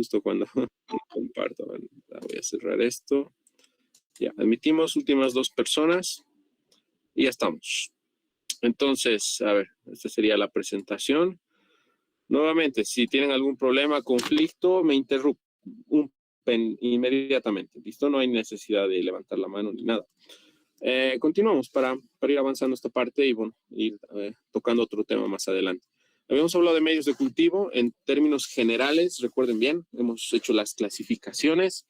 justo cuando comparto. Bueno, voy a cerrar esto. Ya, admitimos últimas 2 personas y ya estamos. Entonces, a ver, esta sería la presentación. Nuevamente, si tienen algún problema, conflicto, me interrumpen inmediatamente. ¿Listo? No hay necesidad de levantar la mano ni nada. Continuamos para ir avanzando esta parte y, bueno, ir tocando otro tema más adelante. Habíamos hablado de medios de cultivo en términos generales, recuerden bien, hemos hecho las clasificaciones,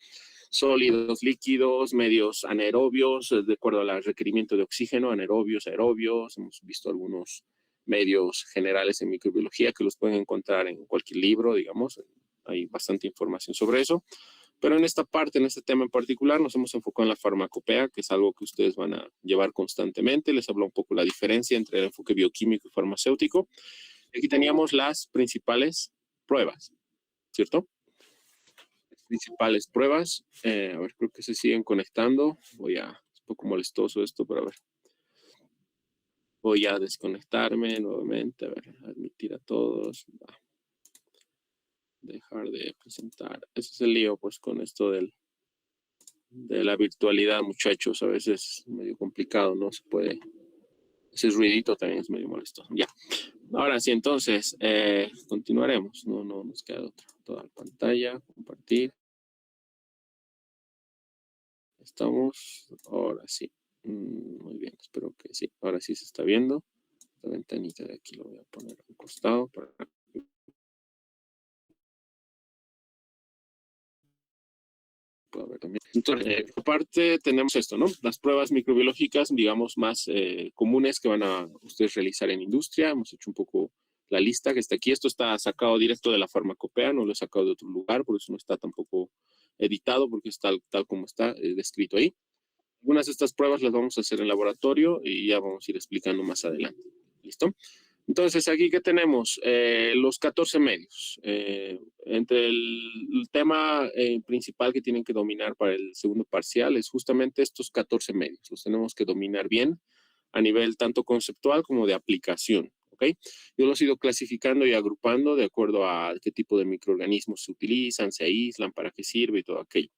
sólidos, líquidos, medios anaerobios, de acuerdo al requerimiento de oxígeno, anaerobios, aerobios, hemos visto algunos medios generales en microbiología que los pueden encontrar en cualquier libro, digamos, hay bastante información sobre eso. Pero en esta parte, en este tema en particular, nos hemos enfocado en la farmacopea, que es algo que ustedes van a llevar constantemente. Les hablo un poco la diferencia entre el enfoque bioquímico y farmacéutico. Aquí teníamos las principales pruebas, ¿cierto? Las principales pruebas. A ver, creo que se siguen conectando. Es un poco molestoso esto, pero a ver. Voy a desconectarme nuevamente. A ver, admitir a todos. Dejar de presentar. Ese es el lío, pues, con esto de la virtualidad, muchachos. A veces es medio complicado, no se puede. Ese ruidito también es medio molesto. Ya. Ahora sí, entonces, continuaremos. No nos queda otra. Toda la pantalla, compartir. Estamos. Ahora sí. Muy bien, espero que sí. Ahora sí se está viendo. La ventanita de aquí lo voy a poner a un costado para puedo ver también. Entonces, aparte tenemos esto, ¿no? Las pruebas microbiológicas, digamos, más comunes que van a ustedes realizar en industria. Hemos hecho un poco la lista que está aquí. Esto está sacado directo de la farmacopea, no lo he sacado de otro lugar, por eso no está tampoco editado, porque es tal como está descrito ahí. Algunas de estas pruebas las vamos a hacer en laboratorio y ya vamos a ir explicando más adelante. ¿Listo? Entonces, aquí que tenemos los 14 medios. Entre el tema principal que tienen que dominar para el segundo parcial es justamente estos 14 medios. Los tenemos que dominar bien a nivel tanto conceptual como de aplicación. ¿Ok? Yo los he ido clasificando y agrupando de acuerdo a qué tipo de microorganismos se utilizan, se aíslan, para qué sirve y todo aquello.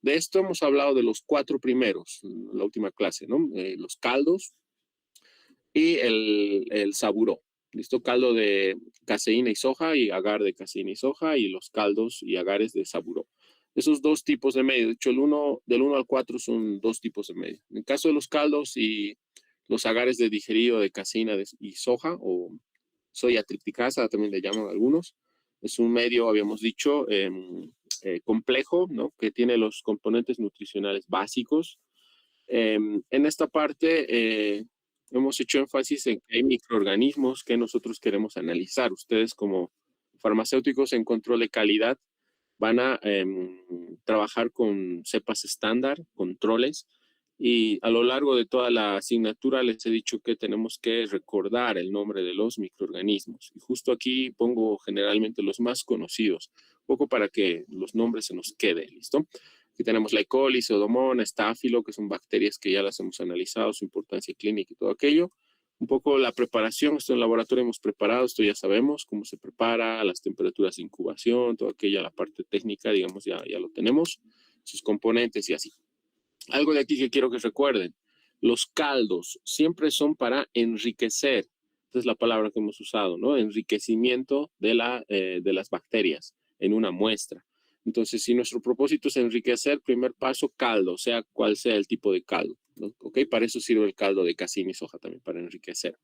De esto hemos hablado de los 4 primeros, en la última clase, ¿no? Los caldos y el saburó. ¿Listo? Caldo de caseína y soja y agar de caseína y soja y los caldos y agares de saburó. Esos 2 tipos de medio, de hecho, del 1 al 4 son 2 tipos de medio. En el caso de los caldos y los agares de digerido de caseína y soja, o soya tripticasa, también le llaman algunos, es un medio, habíamos dicho, complejo, ¿no? Que tiene los componentes nutricionales básicos. En esta parte hemos hecho énfasis en que hay microorganismos que nosotros queremos analizar. Ustedes como farmacéuticos en control de calidad van a trabajar con cepas estándar, controles, y a lo largo de toda la asignatura les he dicho que tenemos que recordar el nombre de los microorganismos. Y justo aquí pongo generalmente los más conocidos, un poco para que los nombres se nos queden, ¿listo? Aquí tenemos la E. coli, Pseudomonas, Estáfilo, que son bacterias que ya las hemos analizado, su importancia clínica y todo aquello. Un poco la preparación, esto en el laboratorio hemos preparado, esto ya sabemos cómo se prepara, las temperaturas de incubación, toda aquella, la parte técnica, digamos, ya lo tenemos, sus componentes y así. Algo de aquí que quiero que recuerden, los caldos siempre son para enriquecer, esta es la palabra que hemos usado, ¿no? Enriquecimiento de las bacterias en una muestra. Entonces, si nuestro propósito es enriquecer, primer paso, caldo, sea cual sea el tipo de caldo, ¿no? ¿Ok? Para eso sirve el caldo de caseína y soja también, para enriquecer.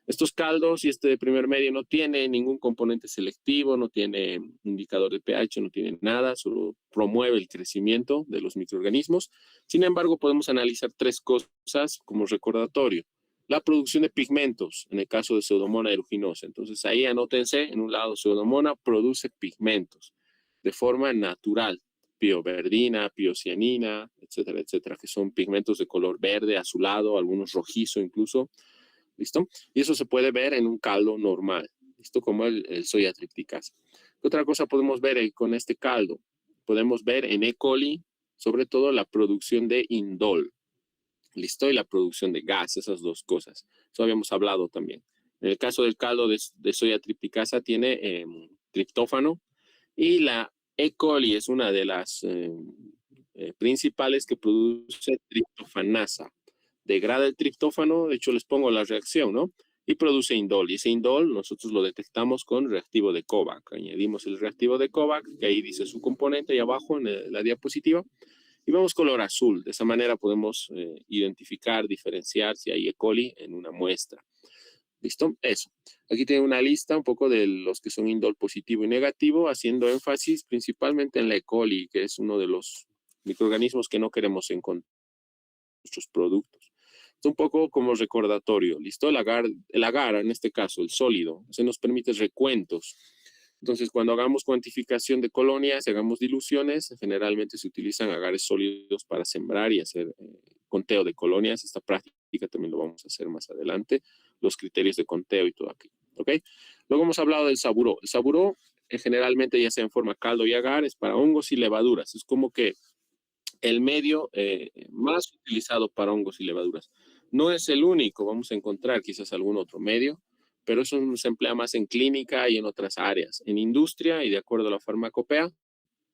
Estos caldos y este de primer medio no tiene ningún componente selectivo, no tiene indicador de pH, no tiene nada, solo promueve el crecimiento de los microorganismos. Sin embargo, podemos analizar 3 cosas como recordatorio. La producción de pigmentos, en el caso de Pseudomonas aeruginosa. Entonces, ahí anótense, en un lado, Pseudomonas produce pigmentos de forma natural, pioverdina, piocianina, etcétera, etcétera, que son pigmentos de color verde, azulado, algunos rojizo incluso. ¿Listo? Y eso se puede ver en un caldo normal, ¿listo? Como el soya tripticasa. ¿Qué otra cosa podemos ver con este caldo? Podemos ver en E. coli, sobre todo la producción de indol, ¿listo? Y la producción de gas, esas 2 cosas. Eso habíamos hablado también. En el caso del caldo de soya tripticasa tiene triptófano y la E. coli es una de las principales que produce triptofanasa. Degrada el triptófano, de hecho les pongo la reacción, ¿no? Y produce indol. Y ese indol nosotros lo detectamos con reactivo de Kovac. Añadimos el reactivo de Kovac, que ahí dice su componente, ahí abajo en la diapositiva, y vemos color azul. De esa manera podemos identificar, diferenciar si hay E. coli en una muestra. ¿Listo? Eso. Aquí tiene una lista un poco de los que son indol positivo y negativo, haciendo énfasis principalmente en la E. coli, que es uno de los microorganismos que no queremos encontrar en nuestros productos. Es un poco como recordatorio, ¿listo? El agar, en este caso, el sólido, se nos permite recuentos. Entonces, cuando hagamos cuantificación de colonias, hagamos diluciones, generalmente se utilizan agares sólidos para sembrar y hacer conteo de colonias. Esta práctica también lo vamos a hacer más adelante, los criterios de conteo y todo aquello, ¿ok? Luego hemos hablado del saburó. El saburó, generalmente ya sea en forma caldo y agar, es para hongos y levaduras. Es como que el medio más utilizado para hongos y levaduras. No es el único, vamos a encontrar quizás algún otro medio, pero eso se emplea más en clínica y en otras áreas. En industria y de acuerdo a la farmacopea,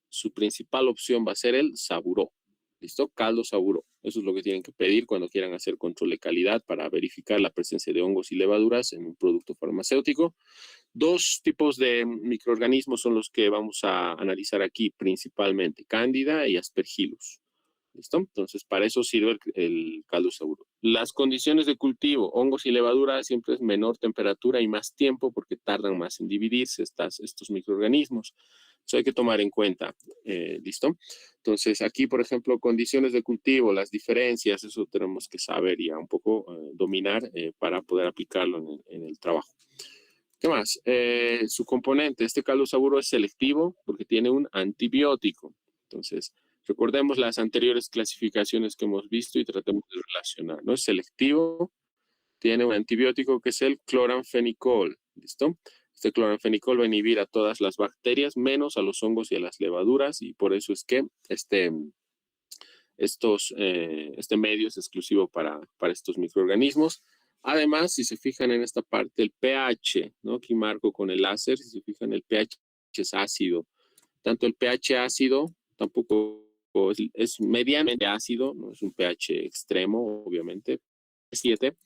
su principal opción va a ser el saburó. ¿Listo? Caldo saburó. Eso es lo que tienen que pedir cuando quieran hacer control de calidad para verificar la presencia de hongos y levaduras en un producto farmacéutico. Dos tipos de microorganismos son los que vamos a analizar aquí principalmente, Cándida y Aspergillus. ¿Listo? Entonces, para eso sirve el caldo saburó. Las condiciones de cultivo, hongos y levaduras, siempre es menor temperatura y más tiempo porque tardan más en dividirse estos microorganismos. Eso hay que tomar en cuenta. ¿Listo? Entonces, aquí, por ejemplo, condiciones de cultivo, las diferencias, eso tenemos que saber ya un poco dominar para poder aplicarlo en el trabajo. ¿Qué más? Su componente, este caldo saburó es selectivo porque tiene un antibiótico. Entonces, recordemos las anteriores clasificaciones que hemos visto y tratemos de relacionar, ¿no? Es selectivo, tiene un antibiótico que es el cloranfenicol, ¿listo? Este cloranfenicol va a inhibir a todas las bacterias, menos a los hongos y a las levaduras, y por eso es que este medio es exclusivo para estos microorganismos. Además, si se fijan en esta parte, el pH, ¿no? Aquí marco con el láser, si se fijan, el pH es ácido. Tanto el pH ácido, tampoco es medianamente ácido, no es un pH extremo, obviamente, 7.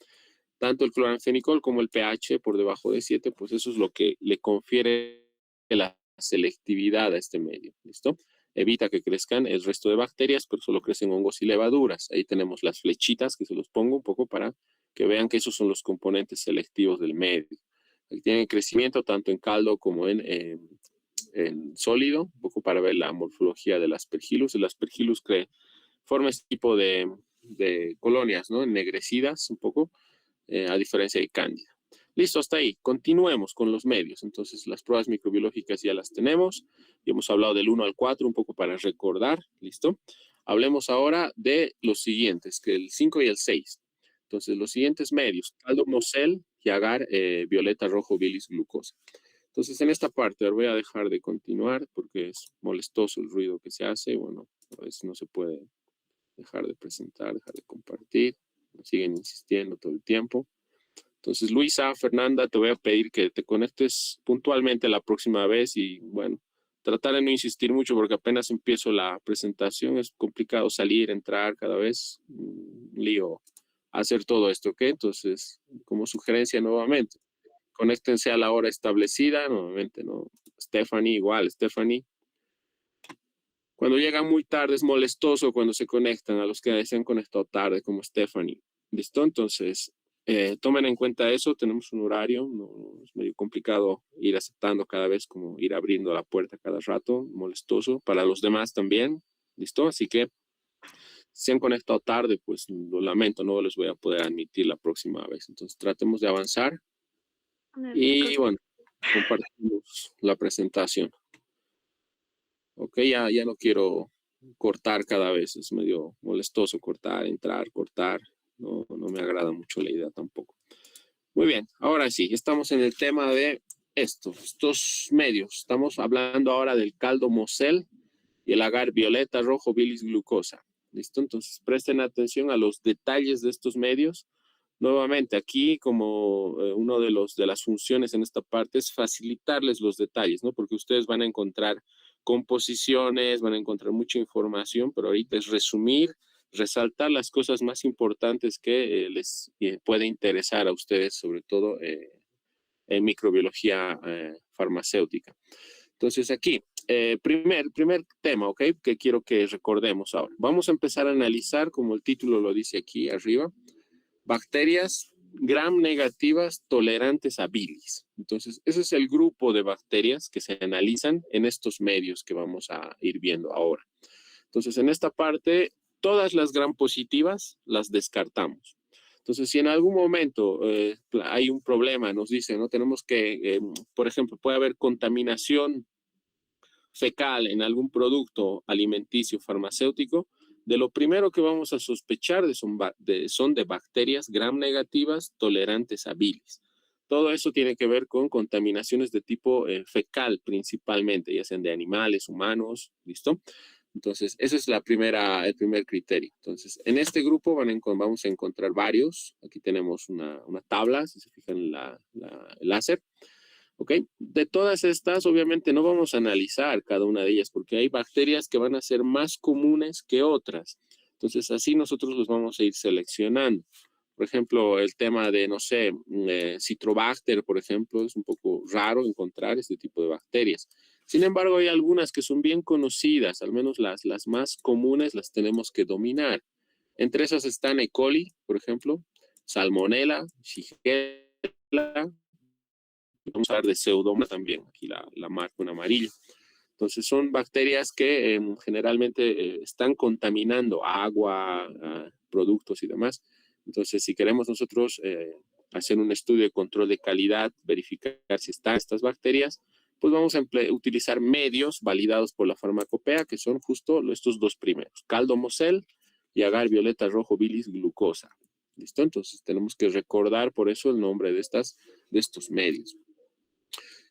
Tanto el cloranfenicol como el pH por debajo de 7, pues eso es lo que le confiere la selectividad a este medio, ¿listo? Evita que crezcan el resto de bacterias, pero solo crecen hongos y levaduras. Ahí tenemos las flechitas que se los pongo un poco para que vean que esos son los componentes selectivos del medio. Aquí tienen crecimiento tanto en caldo como en sólido, un poco para ver la morfología del Aspergillus. El Aspergillus forma este tipo de colonias, ¿no? Ennegrecidas un poco, a diferencia de Cándida. Listo, hasta ahí. Continuemos con los medios. Entonces, las pruebas microbiológicas ya las tenemos. Y hemos hablado del 1 al 4 un poco para recordar. ¿Listo? Hablemos ahora de los siguientes, que el 5 y el 6. Entonces, los siguientes medios, caldo mosel y agar violeta rojo bilis glucosa. Entonces, en esta parte voy a dejar de continuar porque es molestoso el ruido que se hace. Bueno, a veces no se puede dejar de presentar, dejar de compartir. Me siguen insistiendo todo el tiempo. Entonces, Luisa, Fernanda, te voy a pedir que te conectes puntualmente la próxima vez y, bueno, tratar de no insistir mucho porque apenas empiezo la presentación. Es complicado salir, entrar cada vez. Un lío hacer todo esto, ¿ok? Entonces, como sugerencia nuevamente, conéctense a la hora establecida, nuevamente, ¿no? Stephanie, igual, Stephanie. Cuando llegan muy tarde es molestoso cuando se conectan a los que se han conectado tarde, como Stephanie. ¿Listo? Entonces, tomen en cuenta eso, tenemos un horario, no, es medio complicado ir aceptando cada vez, como ir abriendo la puerta cada rato, molestoso, para los demás también, ¿listo? Así que, si se han conectado tarde, pues lo lamento, no les voy a poder admitir la próxima vez. Entonces, tratemos de avanzar y, bueno, compartimos la presentación. Ok, ya no quiero cortar cada vez, es medio molestoso cortar, entrar, cortar, no me agrada mucho la idea tampoco. Muy bien, ahora sí, estamos en el tema de estos medios. Estamos hablando ahora del caldo mosel y el agar violeta, rojo, bilis, glucosa. ¿Listo? Entonces presten atención a los detalles de estos medios. Nuevamente, aquí como uno de las funciones en esta parte es facilitarles los detalles, ¿no? Porque ustedes van a encontrar composiciones, van a encontrar mucha información, pero ahorita es resumir, resaltar las cosas más importantes que les puede interesar a ustedes, sobre todo en microbiología farmacéutica. Entonces aquí, primer tema, ¿ok? Que quiero que recordemos ahora. Vamos a empezar a analizar, como el título lo dice aquí arriba, bacterias gram negativas tolerantes a bilis. Entonces, ese es el grupo de bacterias que se analizan en estos medios que vamos a ir viendo ahora. Entonces, en esta parte, todas las gram positivas las descartamos. Entonces, si en algún momento hay un problema, nos dicen, ¿no? Tenemos que, por ejemplo, puede haber contaminación fecal en algún producto alimenticio farmacéutico, de lo primero que vamos a sospechar son de bacterias gram negativas tolerantes a bilis. Todo eso tiene que ver con contaminaciones de tipo fecal principalmente, ya sean de animales, humanos, ¿listo? Entonces, ese es el primer criterio. Entonces, en este grupo vamos a encontrar varios. Aquí tenemos una tabla, si se fijan en el láser. ¿Ok? De todas estas, obviamente no vamos a analizar cada una de ellas porque hay bacterias que van a ser más comunes que otras. Entonces, así nosotros los vamos a ir seleccionando. Por ejemplo, el tema de, no sé, Citrobacter, por ejemplo, es un poco raro encontrar este tipo de bacterias. Sin embargo, hay algunas que son bien conocidas, al menos las más comunes las tenemos que dominar. Entre esas están E. coli, por ejemplo, Salmonella, Shigella. Vamos a hablar de Pseudomonas también, aquí la marco en amarillo. Entonces son bacterias que generalmente están contaminando agua, productos y demás. Entonces si queremos nosotros hacer un estudio de control de calidad, verificar si están estas bacterias, pues vamos a utilizar medios validados por la farmacopea, que son justo estos dos primeros, caldo Moselle y agar violeta rojo bilis glucosa. ¿Listo? Entonces tenemos que recordar por eso el nombre de estos medios.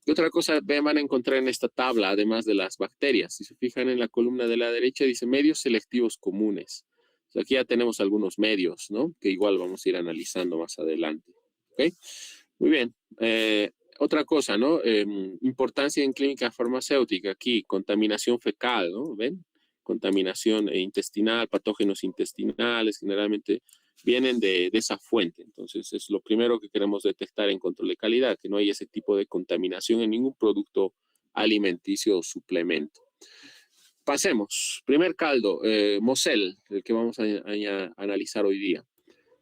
¿Qué otra cosa van a encontrar en esta tabla, además de las bacterias? Si se fijan en la columna de la derecha, dice medios selectivos comunes. Entonces, aquí ya tenemos algunos medios, ¿no? Que igual vamos a ir analizando más adelante. ¿Ok? Muy bien. Otra cosa, ¿no? Importancia en clínica farmacéutica. Aquí, contaminación fecal, ¿no? ¿Ven? Contaminación intestinal, patógenos intestinales, generalmente vienen de esa fuente. Entonces, es lo primero que queremos detectar en control de calidad, que no hay ese tipo de contaminación en ningún producto alimenticio o suplemento. Pasemos. Primer caldo, Moselle, el que vamos a analizar hoy día.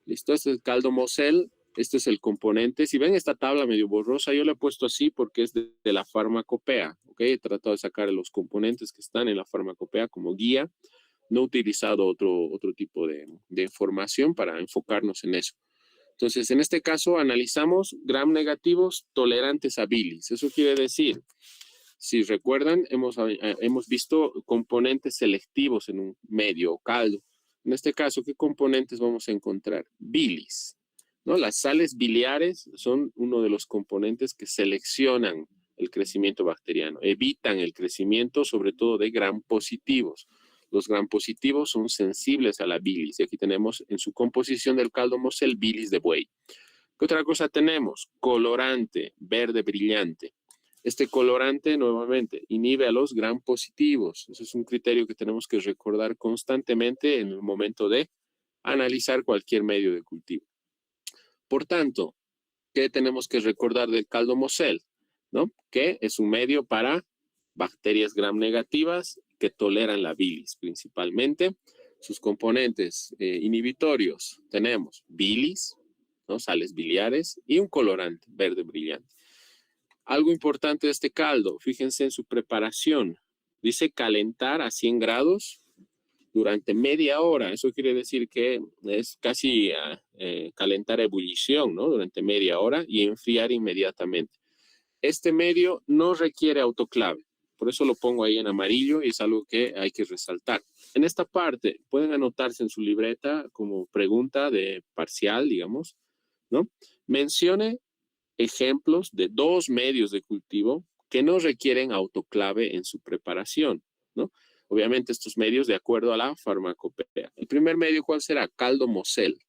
¿Listo? Este es el caldo Moselle. Este es el componente. Si ven esta tabla medio borrosa, yo la he puesto así porque es de la farmacopea. ¿Ok? He tratado de sacar los componentes que están en la farmacopea como guía. No he utilizado otro tipo de información para enfocarnos en eso. Entonces, en este caso, analizamos gram negativos tolerantes a bilis. Eso quiere decir, si recuerdan, hemos visto componentes selectivos en un medio o caldo. En este caso, ¿qué componentes vamos a encontrar? Bilis, ¿no? Las sales biliares son uno de los componentes que seleccionan el crecimiento bacteriano, evitan el crecimiento sobre todo de gram positivos. Los gram positivos son sensibles a la bilis y aquí tenemos en su composición del caldo Moselle bilis de buey. ¿Qué otra cosa tenemos? Colorante, verde brillante. Este colorante nuevamente inhibe a los gram positivos. Ese es un criterio que tenemos que recordar constantemente en el momento de analizar cualquier medio de cultivo. Por tanto, ¿qué tenemos que recordar del caldo Moselle? ¿No? Que es un medio para bacterias gram negativas que toleran la bilis principalmente. Sus componentes inhibitorios tenemos bilis, ¿no? Sales biliares y un colorante verde brillante. Algo importante de este caldo, fíjense en su preparación. Dice calentar a 100 grados durante media hora. Eso quiere decir que es casi calentar a ebullición, ¿no? Durante media hora y enfriar inmediatamente. Este medio no requiere autoclave. Por eso lo pongo ahí en amarillo y es algo que hay que resaltar. En esta parte pueden anotarse en su libreta como pregunta de parcial, digamos, ¿no? Mencione ejemplos de 2 medios de cultivo que no requieren autoclave en su preparación, ¿no? Obviamente estos medios de acuerdo a la farmacopea. El primer medio, ¿cuál será? Caldo Moselle.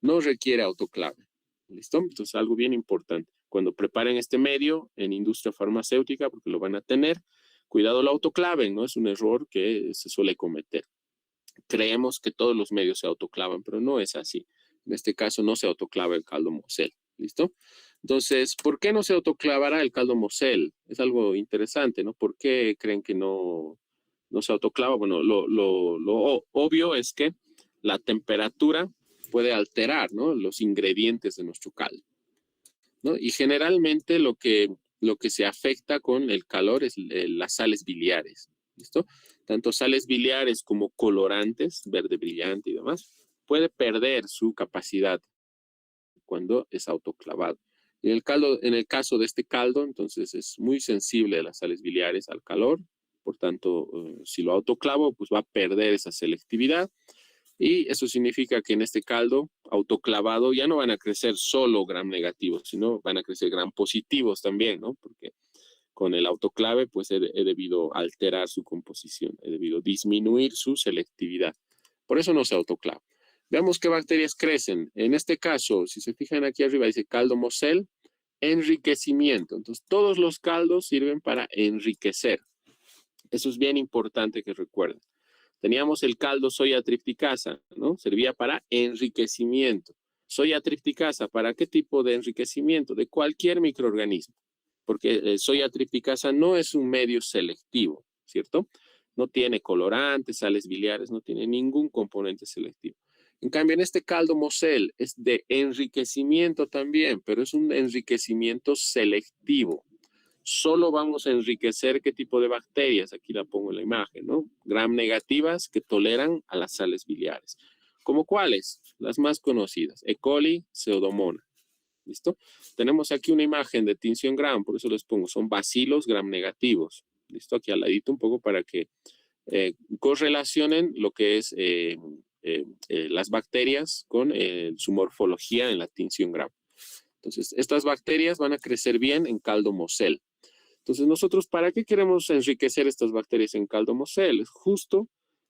No requiere autoclave. ¿Listo? Entonces, algo bien importante. Cuando preparen este medio en industria farmacéutica, porque lo van a tener, Cuidado lo autoclaven, ¿no? Es un error que se suele cometer. Creemos que todos los medios se autoclavan, pero no es así. En este caso no se autoclava el caldo Moselle, ¿listo? Entonces, ¿por qué no se autoclavará el caldo Moselle? Es algo interesante, ¿no? ¿Por qué creen que no se autoclava? Bueno, lo obvio es que la temperatura puede alterar, ¿no?, los ingredientes de nuestro caldo, ¿no? Y generalmente lo que se afecta con el calor es las sales biliares, ¿listo? Tanto sales biliares como colorantes, verde brillante y demás, puede perder su capacidad cuando es autoclavado. En el caso de este caldo, entonces es muy sensible a las sales biliares al calor, por tanto, si lo autoclavo, pues va a perder esa selectividad. Y eso significa que en este caldo autoclavado ya no van a crecer solo gram negativos, sino van a crecer gram positivos también, ¿no? Porque con el autoclave, pues he debido alterar su composición, he debido disminuir su selectividad. Por eso no se autoclava. Veamos qué bacterias crecen. En este caso, si se fijan aquí arriba, dice caldo Moselle, enriquecimiento. Entonces, todos los caldos sirven para enriquecer. Eso es bien importante que recuerden. Teníamos el caldo soya tripticasa, ¿no? Servía para enriquecimiento. Soya tripticasa, ¿para qué tipo de enriquecimiento? De cualquier microorganismo, porque soya tripticasa no es un medio selectivo, ¿cierto? No tiene colorantes, sales biliares, no tiene ningún componente selectivo. En cambio, en este caldo Moselle es de enriquecimiento también, pero es un enriquecimiento selectivo. Solo vamos a enriquecer qué tipo de bacterias, aquí la pongo en la imagen, ¿no? Gram negativas que toleran a las sales biliares. ¿Como cuáles? Las más conocidas, E. coli, Pseudomonas. ¿Listo? Tenemos aquí una imagen de tinción gram, por eso les pongo, son bacilos gram negativos. ¿Listo? Aquí al ladito un poco para que correlacionen lo que es las bacterias con su morfología en la tinción gram. Entonces, estas bacterias van a crecer bien en caldo Moselle. Entonces, nosotros, ¿para qué queremos enriquecer estas bacterias en caldo Moselle? Es justo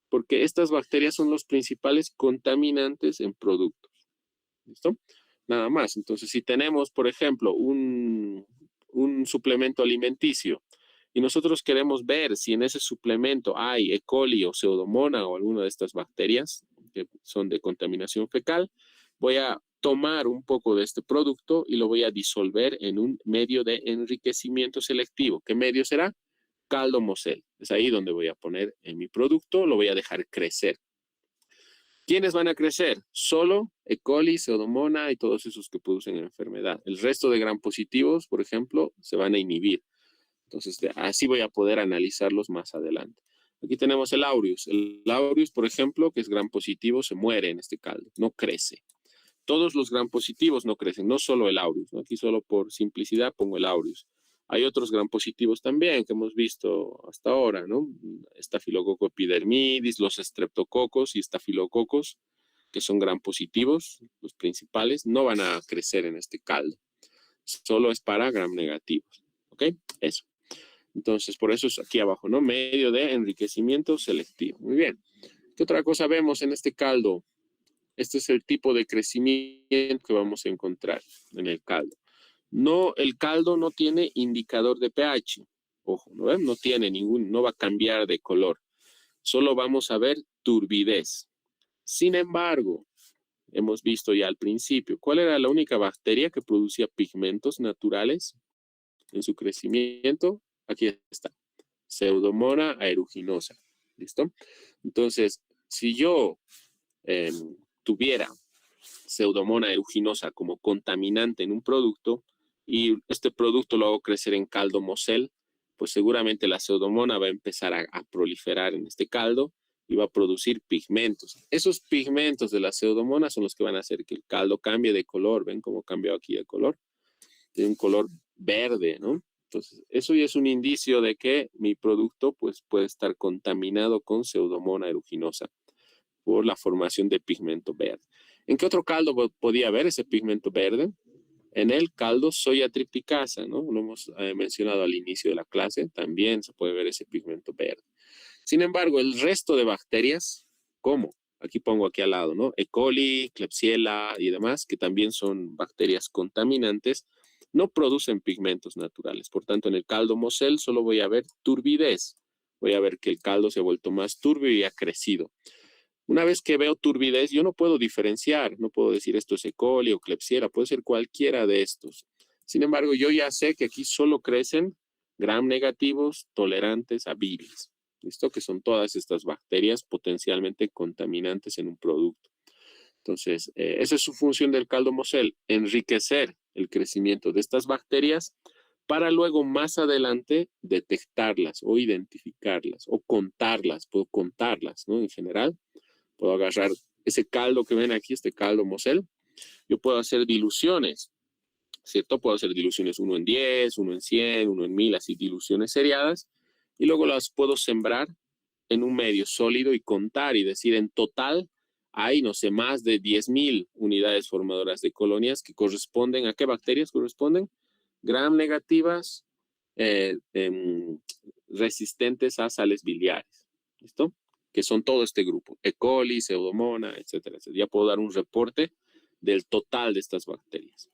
porque estas bacterias son los principales contaminantes en productos. ¿Listo? Nada más. Entonces, si tenemos, por ejemplo, un suplemento alimenticio y nosotros queremos ver si en ese suplemento hay E. coli o Pseudomonas o alguna de estas bacterias que son de contaminación fecal, voy a tomar un poco de este producto y lo voy a disolver en un medio de enriquecimiento selectivo. ¿Qué medio será? Caldo Moselle. Es ahí donde voy a poner en mi producto, lo voy a dejar crecer. ¿Quiénes van a crecer? Solo E. coli, Pseudomonas y todos esos que producen enfermedad. El resto de gram positivos, por ejemplo, se van a inhibir. Entonces, así voy a poder analizarlos más adelante. Aquí tenemos el aureus. El aureus, por ejemplo, que es gram positivo, se muere en este caldo, no crece. Todos los gram positivos no crecen, no solo el aureus, ¿no? Aquí solo por simplicidad pongo el aureus. Hay otros gram positivos también que hemos visto hasta ahora, ¿no? Estafilococo epidermidis, los estreptococos y estafilococos, que son gram positivos, los principales, no van a crecer en este caldo. Solo es para gram negativos, ¿ok? Eso. Entonces, por eso es aquí abajo, ¿no? Medio de enriquecimiento selectivo. Muy bien. ¿Qué otra cosa vemos en este caldo? Este es el tipo de crecimiento que vamos a encontrar en el caldo. No, el caldo no tiene indicador de pH. Ojo, ¿no? No tiene no va a cambiar de color. Solo vamos a ver turbidez. Sin embargo, hemos visto ya al principio, ¿cuál era la única bacteria que producía pigmentos naturales en su crecimiento? Aquí está, Pseudomonas aeruginosa. ¿Listo? Entonces, si yo tuviera Pseudomonas aeruginosa como contaminante en un producto y este producto lo hago crecer en caldo Moselle, pues seguramente la Pseudomonas va a empezar a proliferar en este caldo y va a producir pigmentos. Esos pigmentos de la Pseudomonas son los que van a hacer que el caldo cambie de color. ¿Ven cómo cambió aquí de color? Tiene un color verde, ¿no? Entonces, eso ya es un indicio de que mi producto pues, puede estar contaminado con Pseudomonas aeruginosa por la formación de pigmento verde. ¿En qué otro caldo podía haber ese pigmento verde? En el caldo soya tripticasa, ¿no? Lo hemos mencionado al inicio de la clase, también se puede ver ese pigmento verde. Sin embargo, el resto de bacterias, ¿cómo? Aquí pongo aquí al lado, ¿no? E. coli, Klebsiella y demás, que también son bacterias contaminantes, no producen pigmentos naturales. Por tanto, en el caldo Moselle solo voy a ver turbidez. Voy a ver que el caldo se ha vuelto más turbio y ha crecido. Una vez que veo turbidez, yo no puedo diferenciar, no puedo decir esto es E. coli o Klebsiella, puede ser cualquiera de estos. Sin embargo, yo ya sé que aquí solo crecen gram negativos tolerantes a bilis. ¿Listo? Que son todas estas bacterias potencialmente contaminantes en un producto. Entonces, esa es su función del caldo Moselle, enriquecer el crecimiento de estas bacterias para luego más adelante detectarlas o identificarlas o contarlas. Puedo contarlas, ¿no? En general, puedo agarrar ese caldo que ven aquí, este caldo Moselle. Yo puedo hacer diluciones, ¿cierto? Puedo hacer diluciones 1 en 10, 1 en 100, 1 en 1000, así diluciones seriadas. Y luego las puedo sembrar en un medio sólido y contar y decir en total hay, no sé, más de 10.000 unidades formadoras de colonias que corresponden, ¿a qué bacterias corresponden? Gram negativas resistentes a sales biliares, ¿listo? Que son todo este grupo, E. coli, Pseudomonas, etcétera, etcétera. Ya puedo dar un reporte del total de estas bacterias,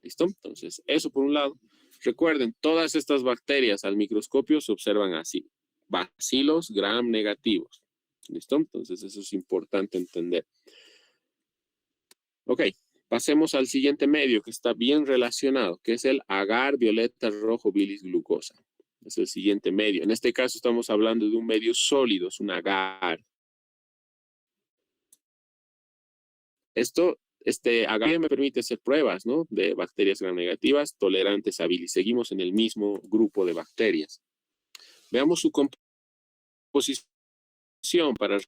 ¿listo? Entonces, eso por un lado. Recuerden, todas estas bacterias al microscopio se observan así, bacilos gram negativos, ¿listo? Entonces, eso es importante entender. Ok, pasemos al siguiente medio que está bien relacionado, que es el agar violeta rojo bilis glucosa. Es el siguiente medio. En este caso estamos hablando de un medio sólido, es un agar. Este agar me permite hacer pruebas, ¿no? De bacterias gram negativas tolerantes a bilis. Seguimos en el mismo grupo de bacterias. Veamos su composición para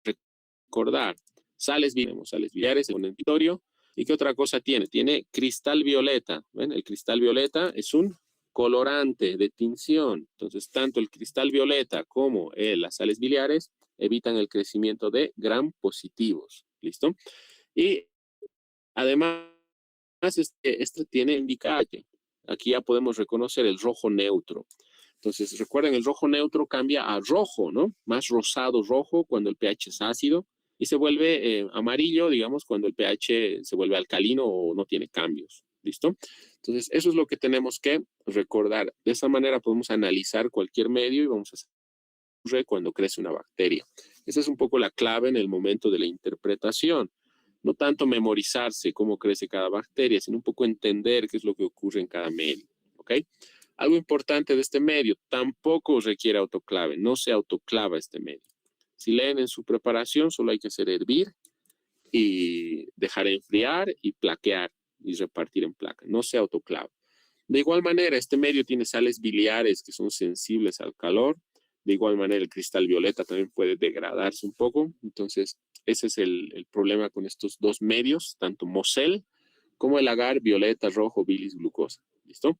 recordar. Sales biliares en el territorio. ¿Y qué otra cosa tiene? Tiene cristal violeta. ¿Ven? El cristal violeta es un colorante de tinción. Entonces, tanto el cristal violeta como las sales biliares evitan el crecimiento de gram positivos. ¿Listo? Y además, este tiene indicaje. Aquí ya podemos reconocer el rojo neutro. Entonces, recuerden, el rojo neutro cambia a rojo, ¿no? Más rosado rojo cuando el pH es ácido y se vuelve amarillo, digamos, cuando el pH se vuelve alcalino o no tiene cambios. ¿Listo? Entonces, eso es lo que tenemos que recordar. De esa manera podemos analizar cualquier medio y vamos a saber cuando crece una bacteria. Esa es un poco la clave en el momento de la interpretación. No tanto memorizarse cómo crece cada bacteria, sino un poco entender qué es lo que ocurre en cada medio. ¿Ok? Algo importante de este medio, tampoco requiere autoclave, no se autoclava este medio. Si leen en su preparación, solo hay que hacer hervir y dejar enfriar y plaquear y repartir en placa, no se autoclava. De igual manera, este medio tiene sales biliares que son sensibles al calor. De igual manera, el cristal violeta también puede degradarse un poco. Entonces, ese es el problema con estos dos medios, tanto Moselle como el agar violeta rojo bilis glucosa. ¿Listo?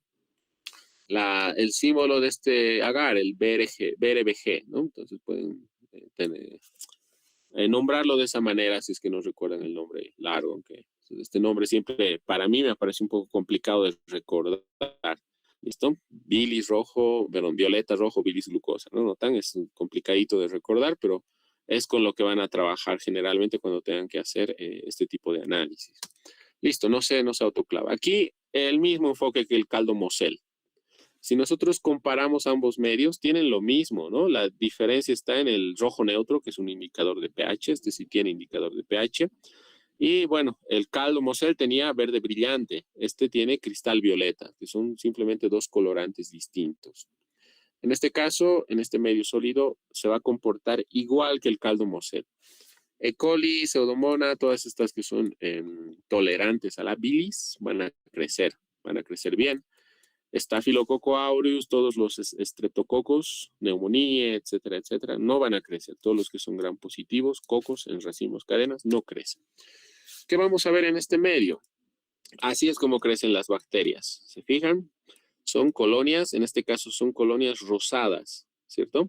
El símbolo de este agar, el BRBG, ¿no? Entonces pueden nombrarlo de esa manera si es que no recuerdan el nombre largo, aunque este nombre siempre para mí me parece un poco complicado de recordar. ¿Listo? Bilis rojo, perdón, violeta rojo, bilis glucosa, ¿no? Notan, es complicadito de recordar, pero es con lo que van a trabajar generalmente cuando tengan que hacer este tipo de análisis. Listo, no se autoclava. Aquí el mismo enfoque que el caldo Moselle. Si nosotros comparamos ambos medios, tienen lo mismo, ¿no? La diferencia está en el rojo neutro, que es un indicador de pH. Este sí tiene indicador de pH. Y bueno, el caldo Moselle tenía verde brillante. Este tiene cristal violeta, que son simplemente dos colorantes distintos. En este caso, en este medio sólido, se va a comportar igual que el caldo Moselle. E. coli, Pseudomonas, todas estas que son tolerantes a la bilis, van a crecer bien. Staphylococcus aureus, todos los estreptococos, neumonía, etcétera, etcétera, no van a crecer. Todos los que son gram positivos, cocos en racimos, cadenas, no crecen. ¿Qué vamos a ver en este medio? Así es como crecen las bacterias. ¿Se fijan? Son colonias, en este caso son colonias rosadas, ¿cierto?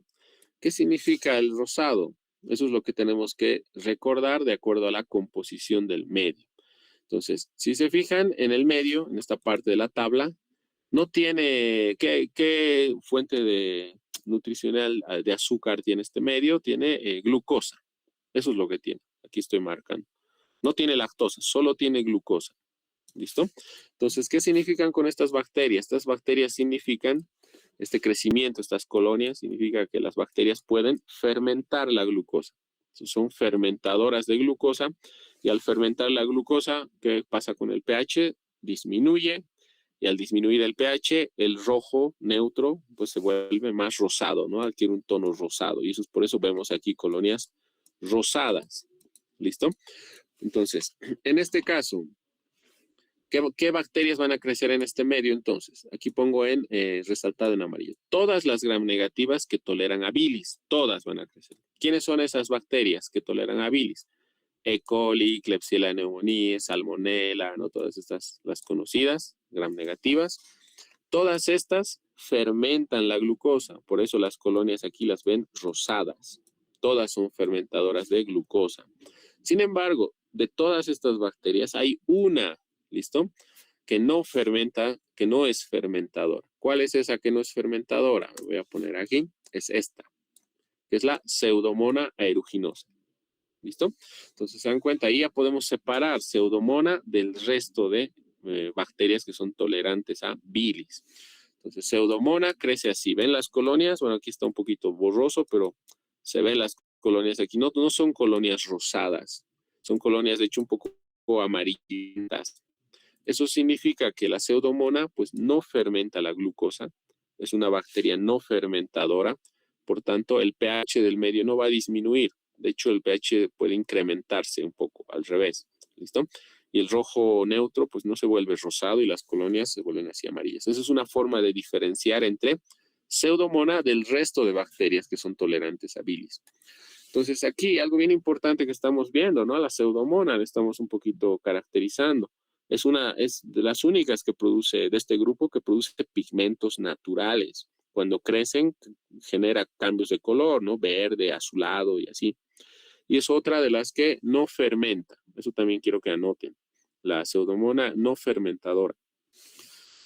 ¿Qué significa el rosado? Eso es lo que tenemos que recordar de acuerdo a la composición del medio. Entonces, si se fijan en el medio, en esta parte de la tabla, no tiene, ¿qué fuente nutricional de azúcar tiene este medio? Tiene glucosa. Eso es lo que tiene. Aquí estoy marcando. No tiene lactosa, solo tiene glucosa. ¿Listo? Entonces, ¿qué significan con estas bacterias? Estas bacterias significan, este crecimiento, estas colonias, significa que las bacterias pueden fermentar la glucosa. Entonces, son fermentadoras de glucosa y al fermentar la glucosa, ¿qué pasa con el pH? Disminuye y al disminuir el pH, el rojo neutro pues se vuelve más rosado, ¿no? Adquiere un tono rosado y eso es por eso vemos aquí colonias rosadas. ¿Listo? Entonces, en este caso, ¿qué bacterias van a crecer en este medio entonces? Aquí pongo en resaltado en amarillo. Todas las gram negativas que toleran a bilis, todas van a crecer. ¿Quiénes son esas bacterias que toleran a bilis? E. coli, Klebsiella pneumoniae, Salmonella, ¿no? Todas estas, las conocidas, gram negativas. Todas estas fermentan la glucosa, por eso las colonias aquí las ven rosadas. Todas son fermentadoras de glucosa. Sin embargo, de todas estas bacterias hay una, ¿listo? Que no fermenta, que no es fermentadora. ¿Cuál es esa que no es fermentadora? Voy a poner aquí, es esta, que es la Pseudomonas aeruginosa. ¿Listo? Entonces, se dan cuenta, ahí ya podemos separar Pseudomonas del resto de bacterias que son tolerantes a bilis. Entonces, Pseudomonas crece así. ¿Ven las colonias? Bueno, aquí está un poquito borroso, pero se ven las colonias aquí. No, no son colonias rosadas, son colonias de hecho un poco amarillentas. Eso significa que la Pseudomonas pues no fermenta la glucosa, es una bacteria no fermentadora, por tanto el pH del medio no va a disminuir. De hecho, el pH puede incrementarse un poco, al revés. ¿Listo? Y el rojo neutro, pues no se vuelve rosado y las colonias se vuelven así amarillas. Esa es una forma de diferenciar entre Pseudomonas del resto de bacterias que son tolerantes a bilis. Entonces, aquí algo bien importante que estamos viendo, ¿no? La Pseudomonas la estamos un poquito caracterizando. Es de las únicas que produce, de este grupo, que produce pigmentos naturales. Cuando crecen, genera cambios de color, ¿no? Verde, azulado y así. Y es otra de las que no fermenta. Eso también quiero que anoten. La Pseudomonas no fermentadora.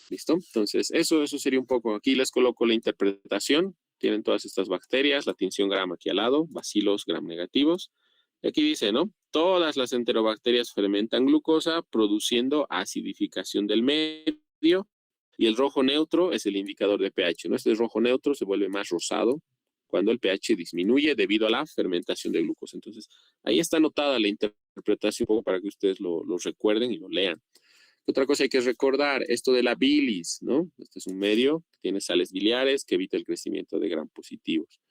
¿Listo? Entonces, eso sería un poco. Aquí les coloco la interpretación. Tienen todas estas bacterias, la tinción gram aquí al lado, bacilos gram negativos. Y aquí dice, ¿no? Todas las enterobacterias fermentan glucosa produciendo acidificación del medio. Y el rojo neutro es el indicador de pH, ¿no? Este rojo neutro se vuelve más rosado cuando el pH disminuye debido a la fermentación de glucosa. Entonces, ahí está anotada la interpretación un poco para que ustedes lo recuerden y lo lean. Otra cosa hay que recordar, esto de la bilis, ¿no? Este es un medio que tiene sales biliares que evita el crecimiento de gram positivos.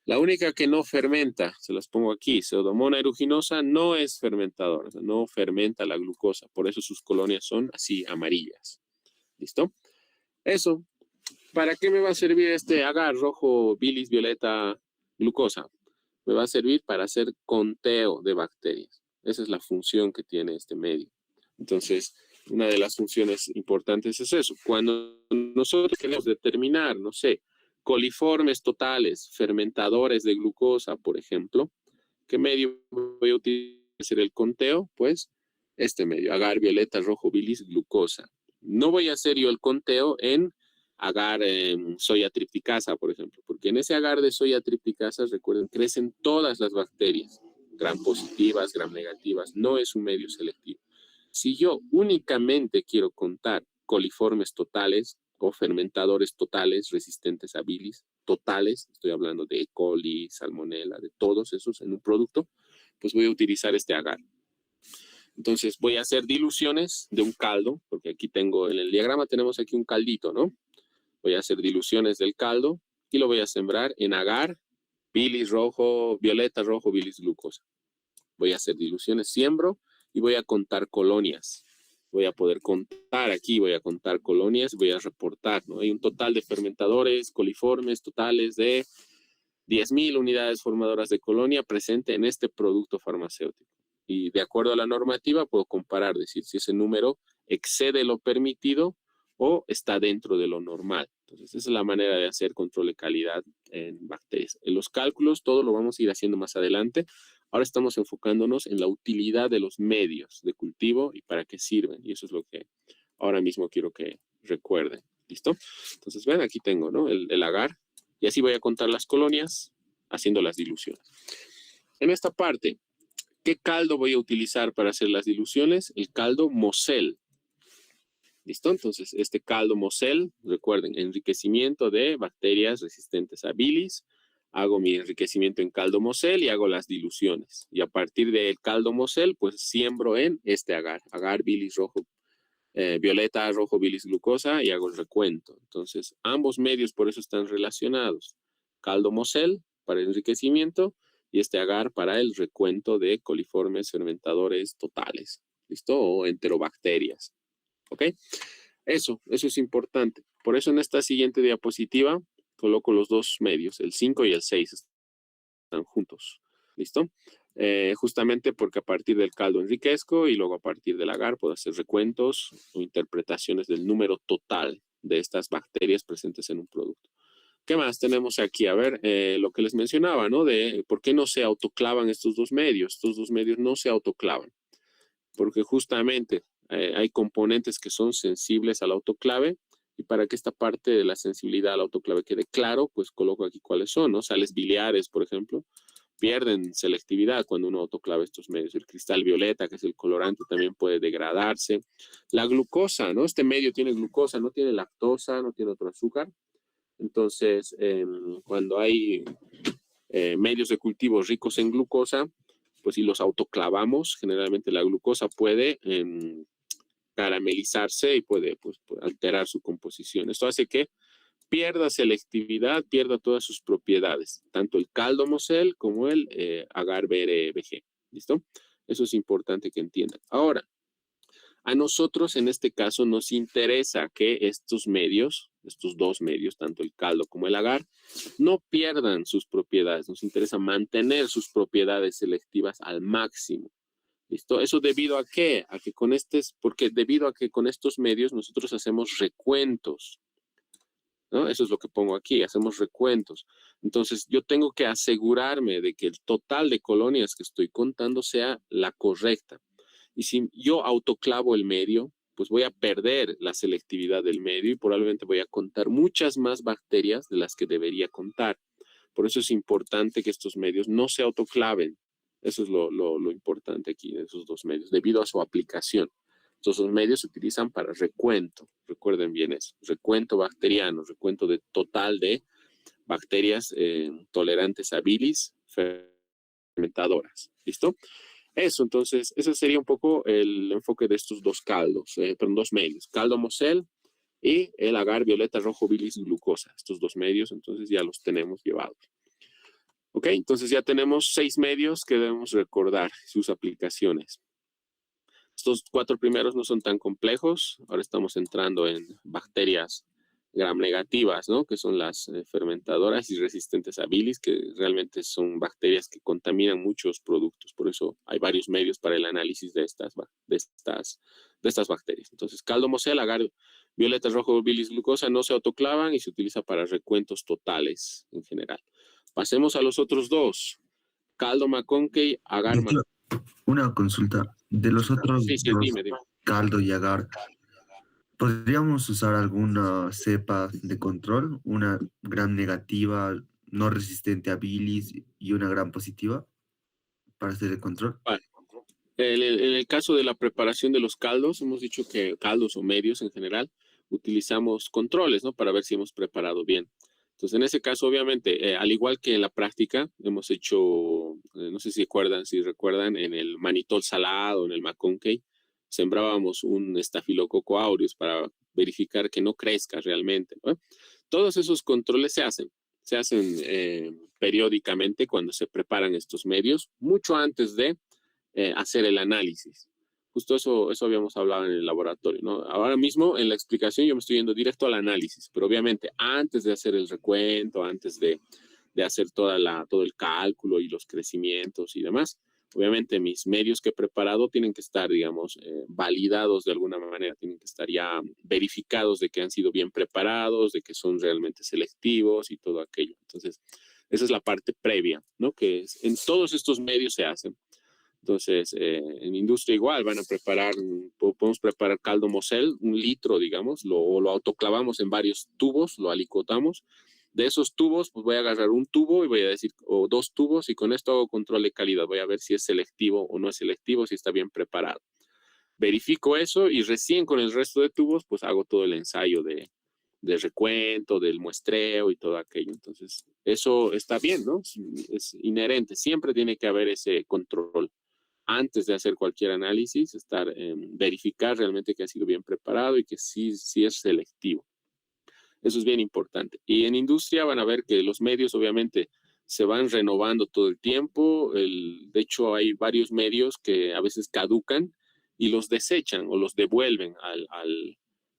La única que no fermenta, se las pongo aquí, Pseudomonas aeruginosa, no es fermentadora, o sea, no fermenta la glucosa, por eso sus colonias son así amarillas. ¿Listo? Eso. ¿Para qué me va a servir este agar rojo, bilis, violeta, glucosa? Me va a servir para hacer conteo de bacterias. Esa es la función que tiene este medio. Entonces, una de las funciones importantes es eso. Cuando nosotros queremos determinar, no sé, coliformes totales, fermentadores de glucosa, por ejemplo, ¿qué medio voy a utilizar el conteo? Pues este medio, agar, violeta, rojo, bilis, glucosa. No voy a hacer yo el conteo en agar soya tripticasa, por ejemplo, porque en ese agar de soya tripticasa, recuerden, crecen todas las bacterias, gram positivas, gram negativas, no es un medio selectivo. Si yo únicamente quiero contar coliformes totales o fermentadores totales resistentes a bilis, totales, estoy hablando de E. coli, Salmonella, de todos esos en un producto, pues voy a utilizar este agar. Entonces voy a hacer diluciones de un caldo, porque aquí tengo, en el diagrama tenemos aquí un caldito, ¿no? Voy a hacer diluciones del caldo y lo voy a sembrar en agar, bilis rojo, violeta rojo, bilis glucosa. Voy a hacer diluciones, siembro y voy a contar colonias. Voy a poder contar aquí, voy a contar colonias, voy a reportar, ¿no? Hay un total de fermentadores, coliformes totales de 10.000 unidades formadoras de colonia presente en este producto farmacéutico. Y de acuerdo a la normativa puedo comparar, decir si ese número excede lo permitido o está dentro de lo normal. Entonces, esa es la manera de hacer control de calidad en bacterias. En los cálculos, todo lo vamos a ir haciendo más adelante. Ahora estamos enfocándonos en la utilidad de los medios de cultivo y para qué sirven. Y eso es lo que ahora mismo quiero que recuerden. ¿Listo? Entonces, ven, aquí tengo, ¿no? El agar. Y así voy a contar las colonias haciendo las diluciones. En esta parte, ¿qué caldo voy a utilizar para hacer las diluciones? El caldo Moselle. ¿Listo? Entonces, este caldo Mosel, recuerden, enriquecimiento de bacterias resistentes a bilis. Hago mi enriquecimiento en caldo Mosel y hago las diluciones. Y a partir del caldo Mosel, pues siembro en este agar. Agar bilis rojo, violeta, rojo, bilis glucosa y hago el recuento. Entonces, ambos medios por eso están relacionados. Caldo Mosel para el enriquecimiento y este agar para el recuento de coliformes fermentadores totales. ¿Listo? O enterobacterias. ¿Ok? Eso es importante. Por eso en esta siguiente diapositiva coloco los dos medios, el 5 y el 6 están juntos. ¿Listo? Justamente porque a partir del caldo enriquezco y luego a partir del agar puedo hacer recuentos o interpretaciones del número total de estas bacterias presentes en un producto. ¿Qué más tenemos aquí? A ver, lo que les mencionaba, ¿no? De por qué no se autoclavan estos dos medios. Estos dos medios no se autoclavan porque justamente hay componentes que son sensibles al autoclave y para que esta parte de la sensibilidad al autoclave quede claro, pues coloco aquí cuáles son, ¿no? Sales biliares, por ejemplo, pierden selectividad cuando uno autoclava estos medios. El cristal violeta, que es el colorante, también puede degradarse. La glucosa, ¿no? Este medio tiene glucosa, no tiene lactosa, no tiene otro azúcar. Entonces, cuando hay medios de cultivo ricos en glucosa, pues si los autoclavamos, generalmente la glucosa puede caramelizarse y puede alterar su composición. Esto hace que pierda selectividad, pierda todas sus propiedades, tanto el caldo Mosel como el agar BRBG. ¿Listo? Eso es importante que entiendan. Ahora, a nosotros en este caso nos interesa que estos medios, estos dos medios, tanto el caldo como el agar, no pierdan sus propiedades. Nos interesa mantener sus propiedades selectivas al máximo. ¿Listo? ¿Eso debido a qué? Porque debido a que con estos medios nosotros hacemos recuentos, ¿no? Eso es lo que pongo aquí, hacemos recuentos. Entonces, yo tengo que asegurarme de que el total de colonias que estoy contando sea la correcta. Y si yo autoclavo el medio, pues voy a perder la selectividad del medio y probablemente voy a contar muchas más bacterias de las que debería contar. Por eso es importante que estos medios no se autoclaven. Eso es lo importante aquí de esos dos medios, debido a su aplicación. Estos dos medios se utilizan para recuento. Recuerden bien eso. Recuento bacteriano, recuento de total de bacterias tolerantes a bilis fermentadoras. ¿Listo? Eso, entonces, ese sería un poco el enfoque de estos dos caldos, dos medios. Caldo Mosel y el agar violeta rojo bilis glucosa. Estos dos medios, entonces ya los tenemos llevados. Ok, entonces ya tenemos 6 medios que debemos recordar sus aplicaciones. Estos 4 primeros no son tan complejos. Ahora estamos entrando en bacterias gram negativas, ¿no? Que son las fermentadoras y resistentes a bilis, que realmente son bacterias que contaminan muchos productos. Por eso hay varios medios para el análisis de estas bacterias. Entonces, caldo Mosel, agar violeta rojo bilis glucosa no se autoclavan y se utiliza para recuentos totales en general. Pasemos a los otros dos. Caldo McConkey, agar... Una consulta. De los otros sí, dos, dime. caldo y agar, ¿podríamos usar alguna cepa de control? Una gram negativa, no resistente a bilis y una gram positiva para hacer el control. Vale. En el caso de la preparación de los caldos, hemos dicho que caldos o medios en general, utilizamos controles, ¿no? Para ver si hemos preparado bien. Entonces, en ese caso, obviamente, al igual que en la práctica, hemos hecho, no sé si recuerdan, en el manitol salado, en el McConkey, sembrábamos un estafilococo aureus para verificar que no crezca realmente, ¿no? Todos esos controles se hacen periódicamente cuando se preparan estos medios, mucho antes de hacer el análisis. Justo eso habíamos hablado en el laboratorio, ¿no? Ahora mismo en la explicación yo me estoy yendo directo al análisis, pero obviamente antes de hacer el recuento, antes de hacer todo el cálculo y los crecimientos y demás, obviamente mis medios que he preparado tienen que estar, digamos, validados de alguna manera, tienen que estar ya verificados de que han sido bien preparados, de que son realmente selectivos y todo aquello. Entonces, esa es la parte previa, ¿no? Que en todos estos medios se hacen. Entonces, en industria igual podemos preparar caldo Mosel, 1 litro, digamos, lo autoclavamos en varios tubos, lo alicotamos. De esos tubos, pues voy a agarrar un tubo y voy a decir, o 2 tubos, y con esto hago control de calidad. Voy a ver si es selectivo o no es selectivo, si está bien preparado. verifico eso y recién con el resto de tubos, pues hago todo el ensayo de recuento, del muestreo y todo aquello. Entonces, eso está bien, ¿no? Es inherente. Siempre tiene que haber ese control. Antes de hacer cualquier análisis, verificar realmente que ha sido bien preparado y que sí es selectivo. Eso es bien importante. Y en industria van a ver que los medios obviamente se van renovando todo el tiempo. De hecho, hay varios medios que a veces caducan y los desechan o los devuelven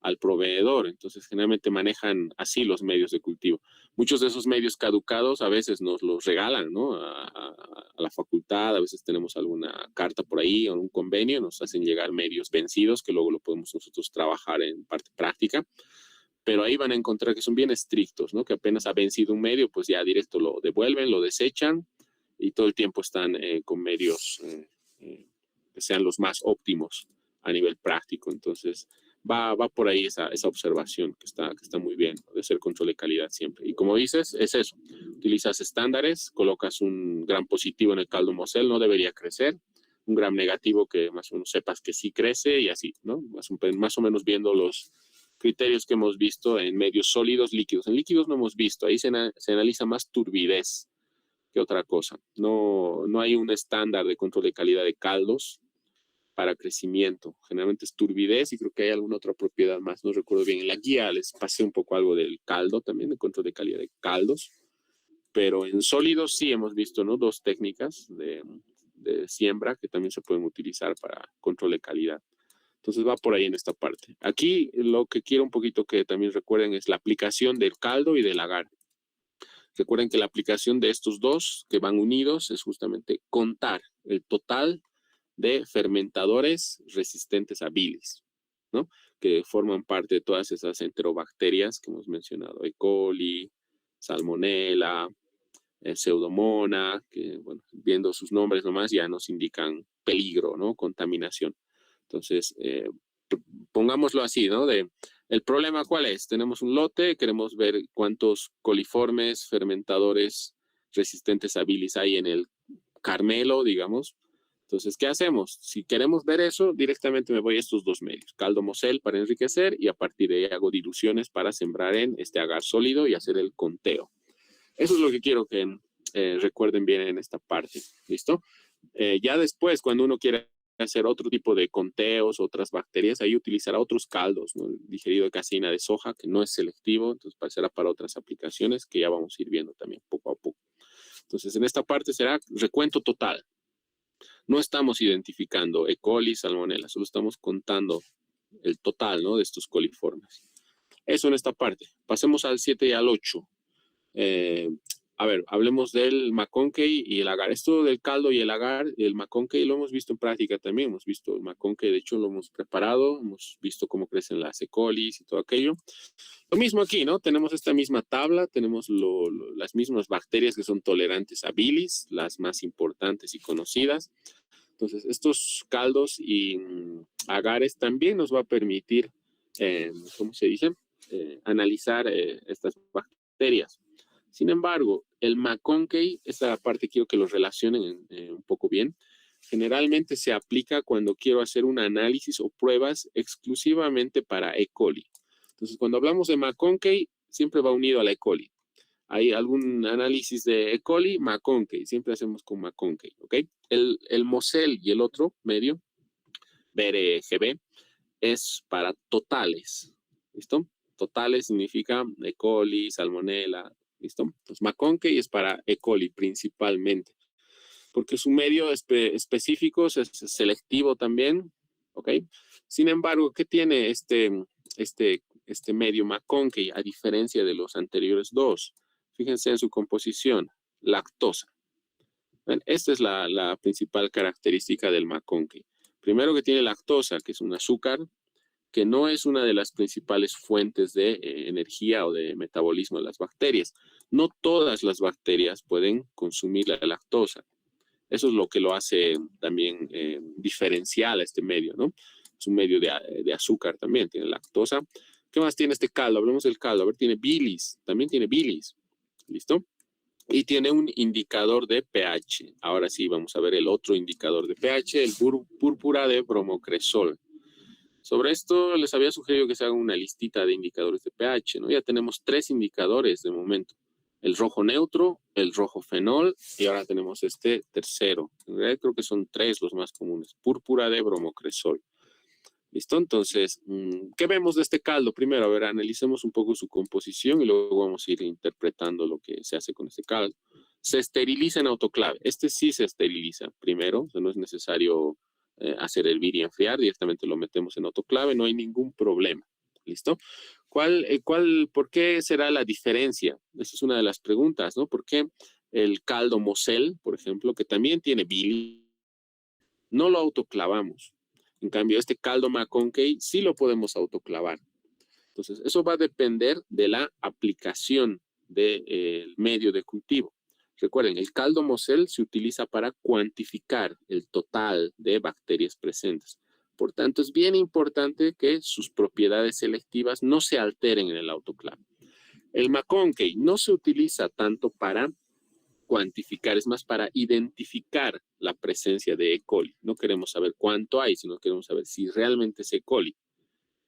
al proveedor. Entonces, generalmente manejan así los medios de cultivo. Muchos de esos medios caducados a veces nos los regalan, ¿no? A la facultad, a veces tenemos alguna carta por ahí o un convenio, nos hacen llegar medios vencidos que luego lo podemos nosotros trabajar en parte práctica. Pero ahí van a encontrar que son bien estrictos, ¿no? Que apenas ha vencido un medio, pues ya directo lo devuelven, lo desechan y todo el tiempo están con medios que sean los más óptimos a nivel práctico. Entonces, va por ahí esa observación que está muy bien, de hacer control de calidad siempre. Y como dices, es eso. Utilizas estándares, colocas un gram positivo en el caldo Moselle, no debería crecer. Un gram negativo que más o menos sepas que sí crece y así, ¿no? Más o menos viendo los criterios que hemos visto en medios sólidos, líquidos. En líquidos no hemos visto, ahí se analiza más turbidez que otra cosa. No hay un estándar de control de calidad de caldos para crecimiento. Generalmente es turbidez y creo que hay alguna otra propiedad más, no recuerdo bien. En la guía les pasé un poco algo del caldo también, de control de calidad de caldos, pero en sólidos sí hemos visto, ¿no? 2 técnicas de siembra que también se pueden utilizar para control de calidad. Entonces va por ahí en esta parte. Aquí lo que quiero un poquito que también recuerden es la aplicación del caldo y del agar. Recuerden que la aplicación de estos dos que van unidos es justamente contar el total de fermentadores resistentes a bilis, ¿no? Que forman parte de todas esas enterobacterias que hemos mencionado, E. coli, Salmonella, Pseudomonas, que bueno, viendo sus nombres nomás ya nos indican peligro, ¿no? Contaminación. Entonces, pongámoslo así, ¿no? ¿El problema cuál es? Tenemos un lote, queremos ver cuántos coliformes, fermentadores resistentes a bilis hay en el carmelo, digamos. Entonces, ¿qué hacemos? Si queremos ver eso, directamente me voy a estos 2 medios. Caldo Moselle para enriquecer y a partir de ahí hago diluciones para sembrar en este agar sólido y hacer el conteo. Eso es lo que quiero que recuerden bien en esta parte. ¿Listo? Ya después, cuando uno quiere hacer otro tipo de conteos, otras bacterias, ahí utilizará otros caldos, ¿no? El digerido de caseína de soja, que no es selectivo, entonces será para otras aplicaciones que ya vamos a ir viendo también poco a poco. Entonces, en esta parte será recuento total. No estamos identificando E. coli, Salmonella, solo estamos contando el total, ¿no? De estos coliformes. Eso en esta parte. Pasemos al 7 y al 8. A ver, hablemos del McConkey y el agar. Esto del caldo y el agar, el McConkey lo hemos visto en práctica también. Hemos visto el McConkey, de hecho lo hemos preparado, hemos visto cómo crecen las E. coli y todo aquello. Lo mismo aquí, ¿no? Tenemos esta misma tabla, tenemos las mismas bacterias que son tolerantes a bilis, las más importantes y conocidas. Entonces, estos caldos y agares también nos va a permitir, ¿cómo se dice? Analizar estas bacterias. Sin embargo, el McConkey, esta parte quiero que lo relacionen un poco bien, generalmente se aplica cuando quiero hacer un análisis o pruebas exclusivamente para E. coli. Entonces, cuando hablamos de McConkey, siempre va unido a la E. coli. Hay algún análisis de E. coli, McConkey, siempre hacemos con McConkey, ¿ok? El Moselle y el otro medio, BRGB, es para totales, ¿listo? Totales significa E. coli, Salmonella, ¿listo? Entonces, McConkey es para E. coli principalmente, porque su medio específico es selectivo también, ¿ok? Sin embargo, ¿qué tiene este medio McConkey a diferencia de los anteriores 2? Fíjense en su composición, lactosa. ¿Ven? Esta es la principal característica del McConkey. Primero que tiene lactosa, que es un azúcar que no es una de las principales fuentes de energía o de metabolismo de las bacterias. No todas las bacterias pueden consumir la lactosa. Eso es lo que lo hace también diferencial a este medio, ¿no? Es un medio de azúcar también, tiene lactosa. ¿Qué más tiene este caldo? Hablemos del caldo. A ver, tiene bilis, también tiene bilis. ¿Listo? Y tiene un indicador de pH. Ahora sí, vamos a ver el otro indicador de pH, el púrpura de bromocresol. Sobre esto les había sugerido que se haga una listita de indicadores de pH, ¿no? Ya tenemos 3 indicadores de momento. El rojo neutro, el rojo fenol y ahora tenemos este tercero. En realidad creo que son 3 los más comunes. Púrpura de bromocresol. ¿Listo? Entonces, ¿qué vemos de este caldo? Primero, a ver, analicemos un poco su composición y luego vamos a ir interpretando lo que se hace con este caldo. Se esteriliza en autoclave. Este sí se esteriliza primero, o sea, no es necesario hacer hervir y enfriar, directamente lo metemos en autoclave, no hay ningún problema. ¿Listo? ¿Por qué será la diferencia? Esa es una de las preguntas, ¿no? ¿Por qué el caldo Mosel, por ejemplo, que también tiene bilis, no lo autoclavamos? En cambio, este caldo McConkey sí lo podemos autoclavar. Entonces, eso va a depender de la aplicación del medio de cultivo. Recuerden, el caldo Mosel se utiliza para cuantificar el total de bacterias presentes. Por tanto, es bien importante que sus propiedades selectivas no se alteren en el autoclave. El McConkey no se utiliza tanto para cuantificar, es más para identificar la presencia de E. coli. No queremos saber cuánto hay, sino queremos saber si realmente es E. coli.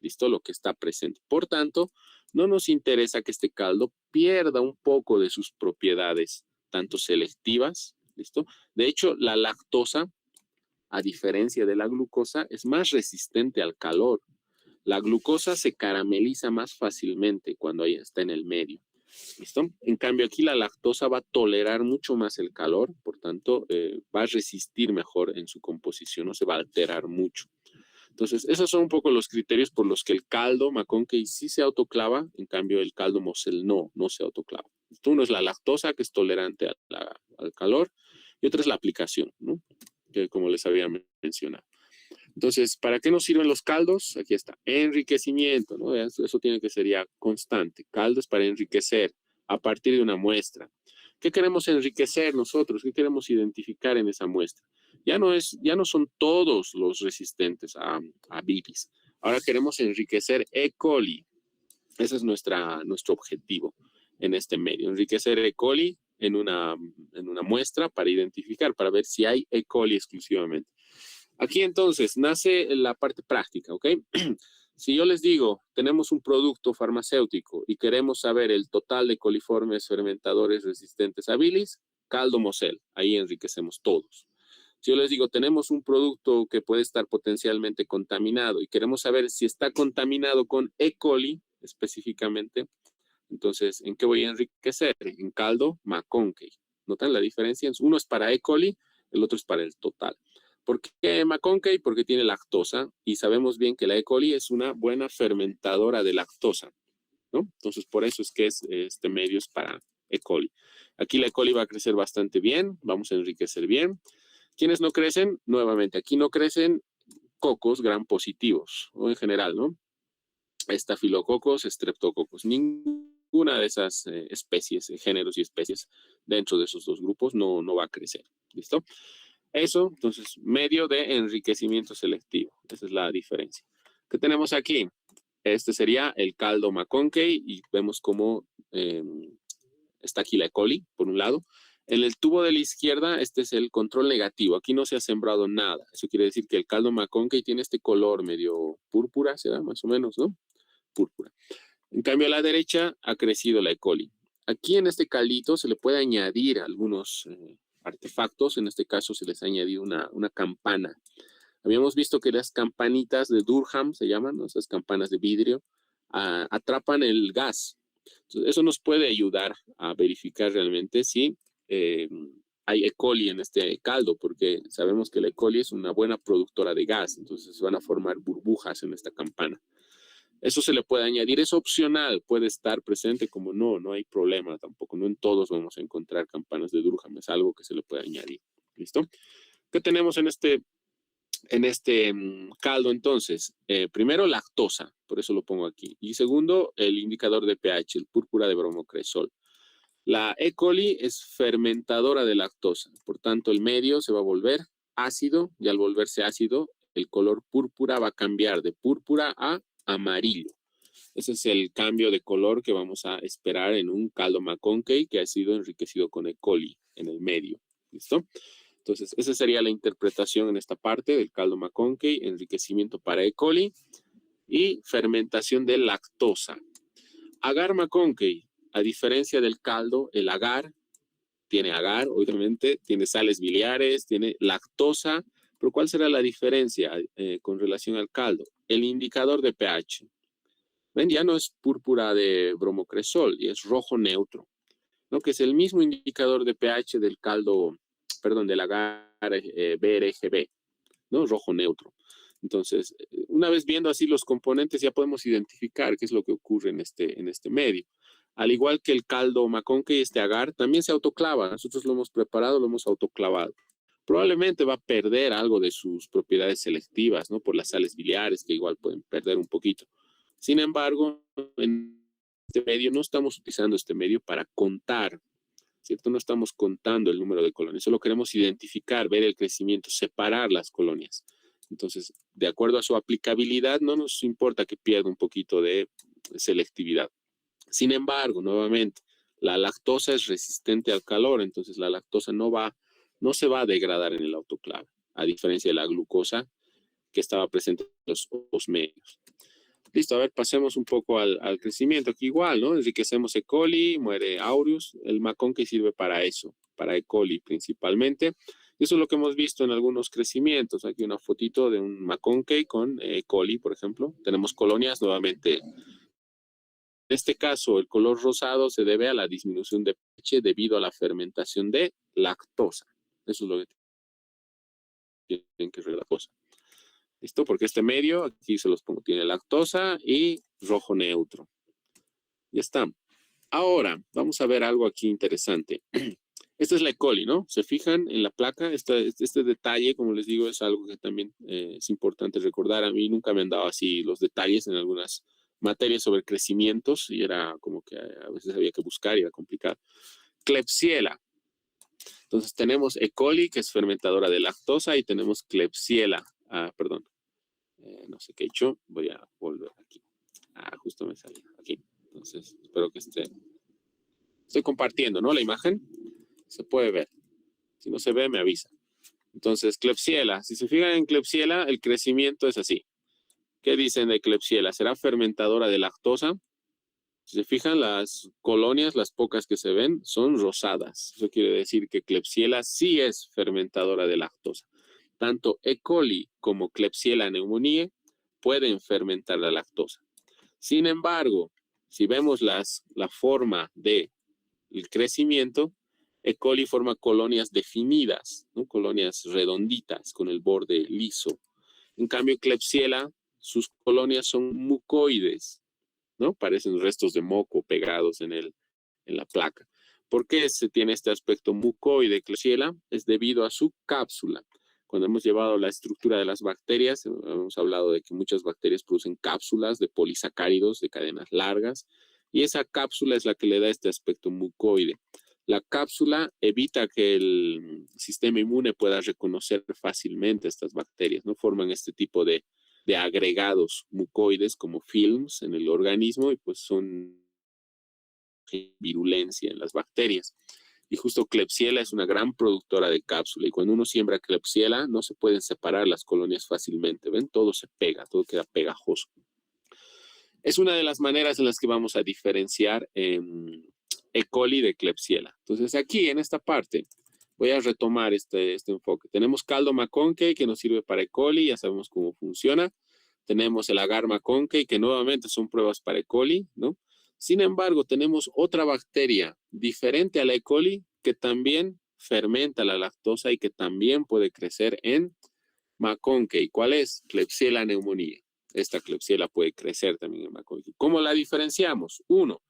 ¿Listo? Lo que está presente. Por tanto, no nos interesa que este caldo pierda un poco de sus propiedades, tanto selectivas, ¿listo? De hecho, la lactosa, a diferencia de la glucosa, es más resistente al calor. La glucosa se carameliza más fácilmente cuando está en el medio. ¿Listo? En cambio, aquí la lactosa va a tolerar mucho más el calor, por tanto, va a resistir mejor en su composición, no se va a alterar mucho. Entonces, esos son un poco los criterios por los que el caldo McConkey sí se autoclava, en cambio el caldo Mosel no se autoclava. Uno es la lactosa, que es tolerante al calor, y otra es la aplicación, ¿no? Que como les había mencionado. Entonces, ¿para qué nos sirven los caldos? Aquí está, enriquecimiento, ¿no? Eso tiene que ser ya constante. Caldos para enriquecer a partir de una muestra. ¿Qué queremos enriquecer nosotros? ¿Qué queremos identificar en esa muestra? Ya no son todos los resistentes a bilis. Ahora queremos enriquecer E. coli. Ese es nuestro objetivo en este medio. Enriquecer E. coli en una muestra para identificar, para ver si hay E. coli exclusivamente. Aquí entonces nace la parte práctica, ¿ok? Si yo les digo, tenemos un producto farmacéutico y queremos saber el total de coliformes fermentadores resistentes a bilis, caldo Mosel, ahí enriquecemos todos. Si yo les digo, tenemos un producto que puede estar potencialmente contaminado y queremos saber si está contaminado con E. coli específicamente, entonces, ¿en qué voy a enriquecer? En caldo McConkey. ¿Notan la diferencia? Uno es para E. coli, el otro es para el total. ¿Por qué McConkey? Porque tiene lactosa y sabemos bien que la E. coli es una buena fermentadora de lactosa, ¿no? Entonces, por eso es que este medio es para E. coli. Aquí la E. coli va a crecer bastante bien, vamos a enriquecer bien. ¿Quiénes no crecen? Nuevamente, aquí no crecen cocos gram positivos, o en general, ¿no? Estafilococos, streptococos. Ninguna de esas especies, géneros y especies dentro de esos dos grupos no va a crecer. ¿Listo? Eso, entonces, medio de enriquecimiento selectivo. Esa es la diferencia. ¿Qué tenemos aquí? Este sería el caldo McConkey y vemos cómo está aquí la E. coli, por un lado. En el tubo de la izquierda, este es el control negativo. Aquí no se ha sembrado nada. Eso quiere decir que el caldo McConkey tiene este color medio púrpura, ¿será? Más o menos, ¿no? Púrpura. En cambio, a la derecha ha crecido la E. coli. Aquí en este caldito se le puede añadir algunos artefactos. En este caso se les ha añadido una campana. Habíamos visto que las campanitas de Durham, se llaman, ¿no? Esas campanas de vidrio, atrapan el gas. Entonces, eso nos puede ayudar a verificar realmente si hay E. coli en este caldo, porque sabemos que la E. coli es una buena productora de gas, entonces se van a formar burbujas en esta campana. Eso se le puede añadir, es opcional, puede estar presente como no hay problema tampoco, no en todos vamos a encontrar campanas de Durham, es algo que se le puede añadir. ¿Listo? ¿Qué tenemos en este caldo entonces? Primero, lactosa, por eso lo pongo aquí. Y segundo, el indicador de pH, el púrpura de bromocresol. La E. coli es fermentadora de lactosa, por tanto el medio se va a volver ácido y al volverse ácido, el color púrpura va a cambiar de púrpura a amarillo. Ese es el cambio de color que vamos a esperar en un caldo McConkey que ha sido enriquecido con E. coli en el medio. ¿Listo? Entonces, esa sería la interpretación en esta parte del caldo McConkey, enriquecimiento para E. coli. y fermentación de lactosa. Agar McConkey, a diferencia del caldo, el agar tiene agar, obviamente, tiene sales biliares, tiene lactosa, pero ¿cuál será la diferencia con relación al caldo? El indicador de pH. ¿Ven? Ya no es púrpura de bromocresol, y es rojo neutro, ¿no? Que es el mismo indicador de pH del caldo, perdón, del agar BRGB, ¿no? Rojo neutro. Entonces, una vez viendo así los componentes, ya podemos identificar qué es lo que ocurre en este medio. Al igual que el caldo McConkey, este agar también se autoclava. Nosotros lo hemos preparado, lo hemos autoclavado. Probablemente va a perder algo de sus propiedades selectivas, ¿no? Por las sales biliares, que igual pueden perder un poquito. Sin embargo, en este medio no estamos utilizando este medio para contar, ¿cierto? No estamos contando el número de colonias, solo queremos identificar, ver el crecimiento, separar las colonias. Entonces, de acuerdo a su aplicabilidad, no nos importa que pierda un poquito de selectividad. Sin embargo, nuevamente, la lactosa es resistente al calor, entonces la lactosa no se va a degradar en el autoclave, a diferencia de la glucosa que estaba presente en los otros medios. Listo, a ver, pasemos un poco al crecimiento. Aquí igual, ¿no? Enriquecemos E. coli, muere aureus. El McConkey sirve para eso, para E. coli principalmente. Y eso es lo que hemos visto en algunos crecimientos. Aquí una fotito de un McConkey con E. coli, por ejemplo. Tenemos colonias nuevamente. En este caso, el color rosado se debe a la disminución de pH debido a la fermentación de lactosa. Eso es lo que tienen que ver la cosa. ¿Listo? Porque este medio, aquí se los pongo, tiene lactosa y rojo neutro. Ya está. Ahora, vamos a ver algo aquí interesante. Esta es la E. coli, ¿no? Se fijan en la placa. Este detalle, como les digo, es algo que también es importante recordar. A mí nunca me han dado así los detalles en algunas materias sobre crecimientos y era como que a veces había que buscar y era complicado. Klebsiella. Entonces tenemos E. coli, que es fermentadora de lactosa, y tenemos Klebsiella. Perdón. No sé qué he hecho. Voy a volver aquí. Justo me salió aquí. Entonces, espero que estoy compartiendo, ¿no? La imagen. Se puede ver. Si no se ve, me avisa. Entonces, Klebsiella. Si se fijan en Klebsiella, el crecimiento es así. ¿Qué dicen de Klebsiella? ¿Será fermentadora de lactosa? Si se fijan, las colonias, las pocas que se ven, son rosadas. Eso quiere decir que Klebsiella sí es fermentadora de lactosa. Tanto E. coli como Klebsiella pneumoniae pueden fermentar la lactosa. Sin embargo, si vemos la forma del crecimiento, E. coli forma colonias definidas, ¿no? Colonias redonditas con el borde liso. En cambio, Klebsiella, sus colonias son mucoides, ¿no? Parecen restos de moco pegados en la placa. ¿Por qué se tiene este aspecto mucoide de Klebsiella? Es debido a su cápsula. Cuando hemos llevado la estructura de las bacterias, hemos hablado de que muchas bacterias producen cápsulas de polisacáridos de cadenas largas, y esa cápsula es la que le da este aspecto mucoide. La cápsula evita que el sistema inmune pueda reconocer fácilmente estas bacterias, ¿no? Forman este tipo de agregados mucoides como films en el organismo y pues son virulencia en las bacterias. Y justo Klebsiella es una gran productora de cápsula, y cuando uno siembra Klebsiella no se pueden separar las colonias fácilmente, ¿ven? Todo se pega, todo queda pegajoso. Es una de las maneras en las que vamos a diferenciar E. coli de Klebsiella. Entonces aquí en esta parte voy a retomar este enfoque. Tenemos caldo McConkey que nos sirve para E. coli, ya sabemos cómo funciona. Tenemos el agar McConkey que nuevamente son pruebas para E. coli, ¿no? Sin embargo, tenemos otra bacteria diferente a la E. coli que también fermenta la lactosa y que también puede crecer en McConkey. ¿Cuál es? Klebsiella pneumoniae. Esta Klebsiella puede crecer también en McConkey. ¿Cómo la diferenciamos? Uno,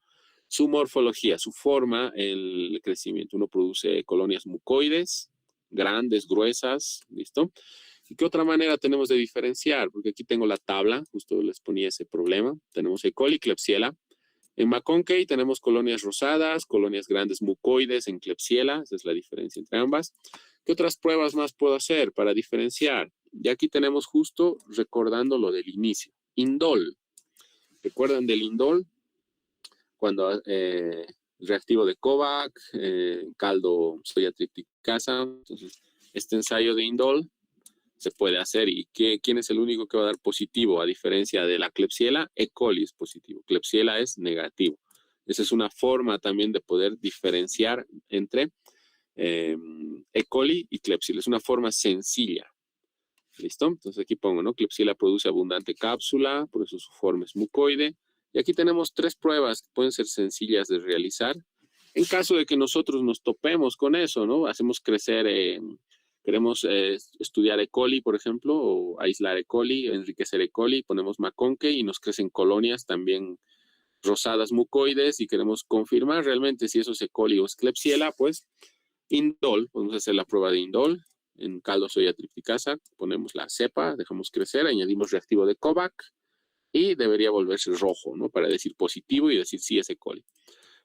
su morfología, su forma, el crecimiento. Uno produce colonias mucoides, grandes, gruesas, ¿listo? ¿Y qué otra manera tenemos de diferenciar? Porque aquí tengo la tabla, justo les ponía ese problema. Tenemos E. coli, Klebsiella. En McConkey tenemos colonias rosadas, colonias grandes mucoides en Klebsiella. Esa es la diferencia entre ambas. ¿Qué otras pruebas más puedo hacer para diferenciar? Y aquí tenemos justo recordando lo del inicio. Indol. ¿Recuerdan del indol? Cuando reactivo de Kovac, caldo soya triticasa. Entonces, este ensayo de indol se puede hacer. ¿Y quién es el único que va a dar positivo? A diferencia de la Klebsiella, E. coli es positivo. Klebsiella es negativo. Esa es una forma también de poder diferenciar entre E. coli y Klebsiella. Es una forma sencilla. ¿Listo? Entonces aquí pongo, ¿no? Klebsiella produce abundante cápsula, por eso su forma es mucoide. Y aquí tenemos 3 pruebas que pueden ser sencillas de realizar. En caso de que nosotros nos topemos con eso, ¿no? Hacemos crecer, queremos estudiar E. coli, por ejemplo, o aislar E. coli, enriquecer E. coli, ponemos McConkey y nos crecen colonias también rosadas mucoides y queremos confirmar realmente si eso es E. coli o es Klebsiella, pues indol, podemos hacer la prueba de indol. En caldo soya tripticasa ponemos la cepa, dejamos crecer, añadimos reactivo de Kovac y debería volverse rojo, ¿no? Para decir positivo y decir sí es E. coli.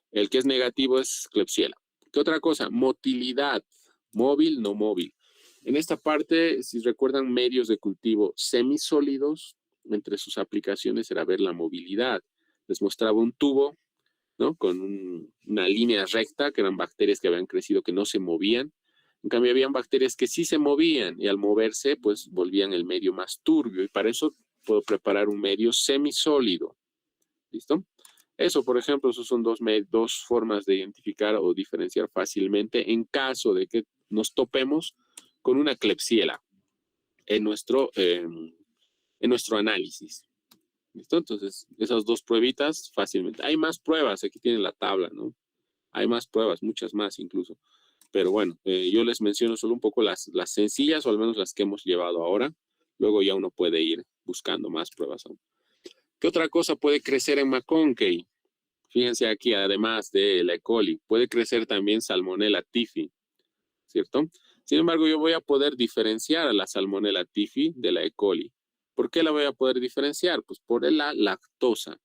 El que es negativo es Klebsiella. ¿Qué otra cosa? Motilidad, móvil, no móvil. En esta parte, si recuerdan medios de cultivo semisólidos, entre sus aplicaciones era ver la movilidad. Les mostraba un tubo, ¿no? Con una línea recta, que eran bacterias que habían crecido que no se movían. En cambio, habían bacterias que sí se movían y al moverse, pues volvían el medio más turbio. Y para eso puedo preparar un medio semisólido. ¿Listo? Eso, por ejemplo, esos son dos formas de identificar o diferenciar fácilmente en caso de que nos topemos con una Klebsiella en nuestro análisis. ¿Listo? Entonces, esas 2 pruebitas fácilmente. Hay más pruebas, aquí tienen la tabla, ¿no? Hay más pruebas, muchas más incluso. Pero bueno, yo les menciono solo un poco las sencillas, o al menos las que hemos llevado ahora. Luego ya uno puede ir buscando más pruebas aún. ¿Qué otra cosa puede crecer en McConkey? Fíjense aquí, además de la E. coli, puede crecer también Salmonella typhi, ¿cierto? Sin embargo, yo voy a poder diferenciar a la Salmonella typhi de la E. coli. ¿Por qué la voy a poder diferenciar? Pues por la lactosa.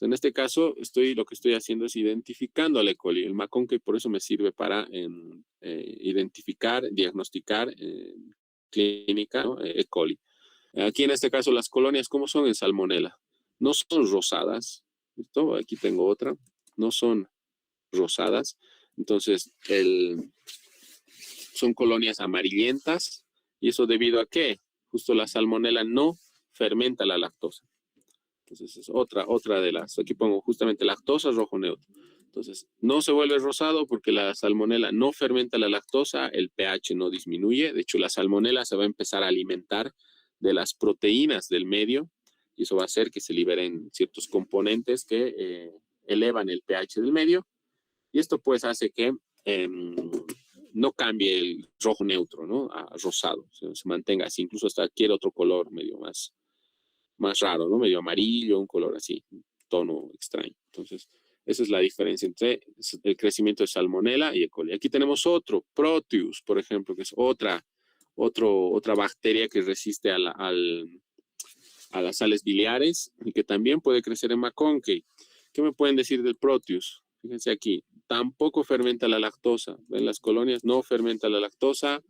En este caso, lo que estoy haciendo es identificando a la E. coli. El McConkey por eso me sirve para identificar, diagnosticar clínica, ¿no? E. coli. Aquí en este caso, las colonias, ¿cómo son en Salmonella? No son rosadas. ¿Listo? Aquí tengo otra. No son rosadas. Entonces, son colonias amarillentas. ¿Y eso debido a qué? Justo la Salmonella no fermenta la lactosa. Entonces, es otra de las. Aquí pongo justamente lactosa rojo neutro. Entonces, no se vuelve rosado porque la Salmonella no fermenta la lactosa, el pH no disminuye. De hecho, la Salmonella se va a empezar a alimentar de las proteínas del medio y eso va a hacer que se liberen ciertos componentes que elevan el pH del medio. Y esto pues hace que no cambie el rojo neutro, ¿no? A rosado, se mantenga así, incluso hasta adquiere otro color medio más raro, ¿no? Medio amarillo, un color así, un tono extraño. Entonces, esa es la diferencia entre el crecimiento de Salmonella y E. coli. Aquí tenemos otro, Proteus, por ejemplo, que es otra bacteria que resiste a las sales biliares y que también puede crecer en McConkey. ¿Qué me pueden decir del Proteus? Fíjense aquí, tampoco fermenta la lactosa. ¿Ven las colonias? No fermenta la lactosa.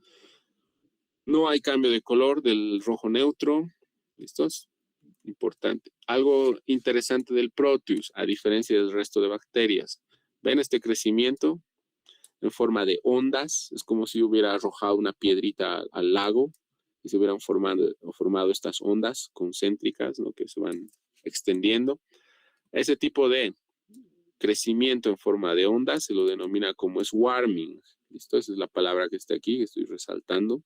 No hay cambio de color del rojo neutro. ¿Listos? Importante. Algo interesante del Proteus, a diferencia del resto de bacterias. ¿Ven este crecimiento en forma de ondas? Es como si hubiera arrojado una piedrita al lago y se hubieran formado estas ondas concéntricas, ¿no? Que se van extendiendo. Ese tipo de crecimiento en forma de ondas se lo denomina como swarming. ¿Listo? Esa es la palabra que está aquí, que estoy resaltando.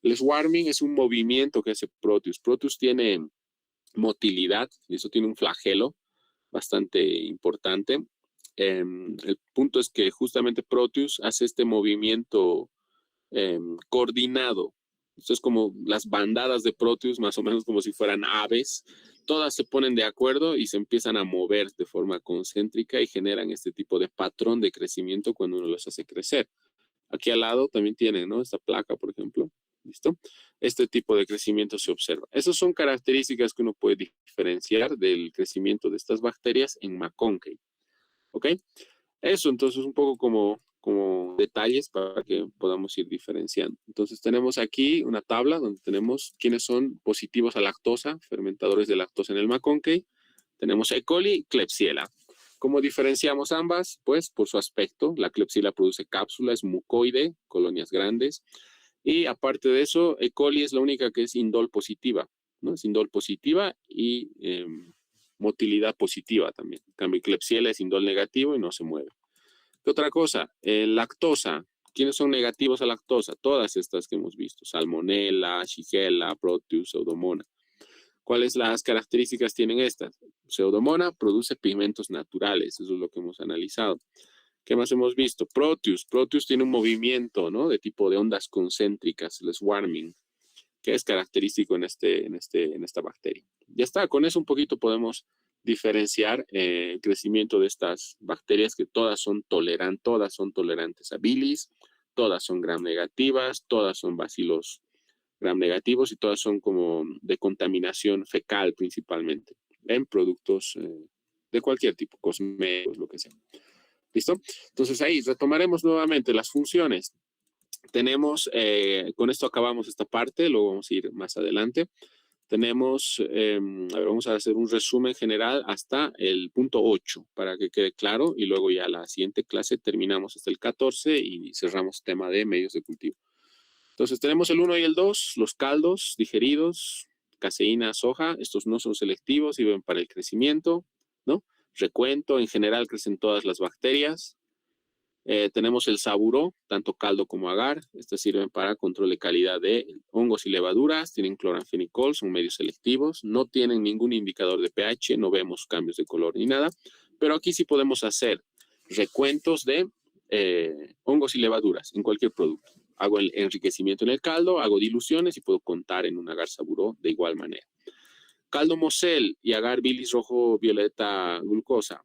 El swarming es un movimiento que hace Proteus. Proteus tiene motilidad, y eso tiene un flagelo bastante importante. El punto es que justamente Proteus hace este movimiento coordinado. Esto es como las bandadas de Proteus, más o menos como si fueran aves. Todas se ponen de acuerdo y se empiezan a mover de forma concéntrica y generan este tipo de patrón de crecimiento cuando uno los hace crecer. Aquí al lado también tienen, ¿no? Esta placa, por ejemplo. ¿Listo? Este tipo de crecimiento se observa. Esas son características que uno puede diferenciar del crecimiento de estas bacterias en McConkey. ¿Ok? Eso, entonces, un poco como detalles para que podamos ir diferenciando. Entonces, tenemos aquí una tabla donde tenemos quiénes son positivos a lactosa, fermentadores de lactosa en el McConkey. Tenemos E. coli y Klebsiella. ¿Cómo diferenciamos ambas? Pues por su aspecto. La Klebsiella produce cápsula, es mucoide, colonias grandes. Y aparte de eso, E. coli es la única que es indol positiva, ¿no? Es indol positiva y motilidad positiva también. En cambio, Klebsiella es indol negativo y no se mueve. ¿Qué otra cosa? Lactosa. ¿Quiénes son negativos a lactosa? Todas estas que hemos visto. Salmonella, Shigella, Proteus, Pseudomonas. ¿Cuáles las características tienen estas? Pseudomonas produce pigmentos naturales, eso es lo que hemos analizado. ¿Qué más hemos visto? Proteus. Proteus tiene un movimiento, ¿no? De tipo de ondas concéntricas, el swarming, que es característico en esta bacteria. Ya está, con eso un poquito podemos diferenciar el crecimiento de estas bacterias que todas son tolerantes a bilis, todas son gram negativas, todas son bacilos gram negativos y todas son como de contaminación fecal principalmente en productos de cualquier tipo, cosméticos, lo que sea. ¿Listo? Entonces ahí retomaremos nuevamente las funciones. Tenemos, con esto acabamos esta parte, luego vamos a ir más adelante. Tenemos, a ver, vamos a hacer un resumen general hasta el punto 8 para que quede claro y luego ya la siguiente clase terminamos hasta el 14 y cerramos tema de medios de cultivo. Entonces tenemos el 1 y el 2, los caldos digeridos, caseína, soja, estos no son selectivos, sirven para el crecimiento, ¿no? Recuento, en general crecen todas las bacterias. Tenemos el saburó, tanto caldo como agar. Estas sirven para control de calidad de hongos y levaduras. Tienen cloranfenicol, son medios selectivos. No tienen ningún indicador de pH, no vemos cambios de color ni nada. Pero aquí sí podemos hacer recuentos de hongos y levaduras en cualquier producto. Hago el enriquecimiento en el caldo, hago diluciones y puedo contar en un agar saburó de igual manera. Caldo Mosel y agar bilis rojo violeta glucosa.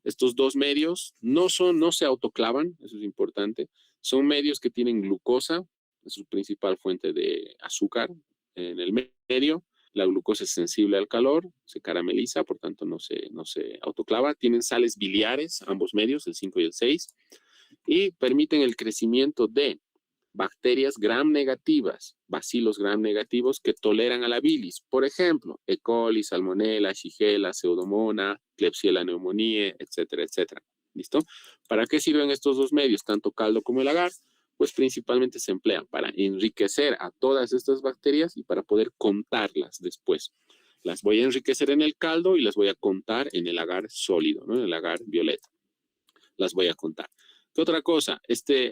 Estos dos medios no se autoclavan, eso es importante. Son medios que tienen glucosa, es su principal fuente de azúcar en el medio. La glucosa es sensible al calor, se carameliza, por tanto no se autoclava. Tienen sales biliares, ambos medios, el 5 y el 6, y permiten el crecimiento de bacterias gram negativas, bacilos gram negativos que toleran a la bilis. Por ejemplo, E. coli, Salmonella, Shigella, Pseudomonas, Klebsiella pneumoniae, etcétera, etcétera. ¿Listo? ¿Para qué sirven estos dos medios, tanto caldo como el agar? Pues principalmente se emplean para enriquecer a todas estas bacterias y para poder contarlas después. Las voy a enriquecer en el caldo y las voy a contar en el agar sólido, ¿no? En el agar violeta. Las voy a contar. ¿Qué otra cosa? Este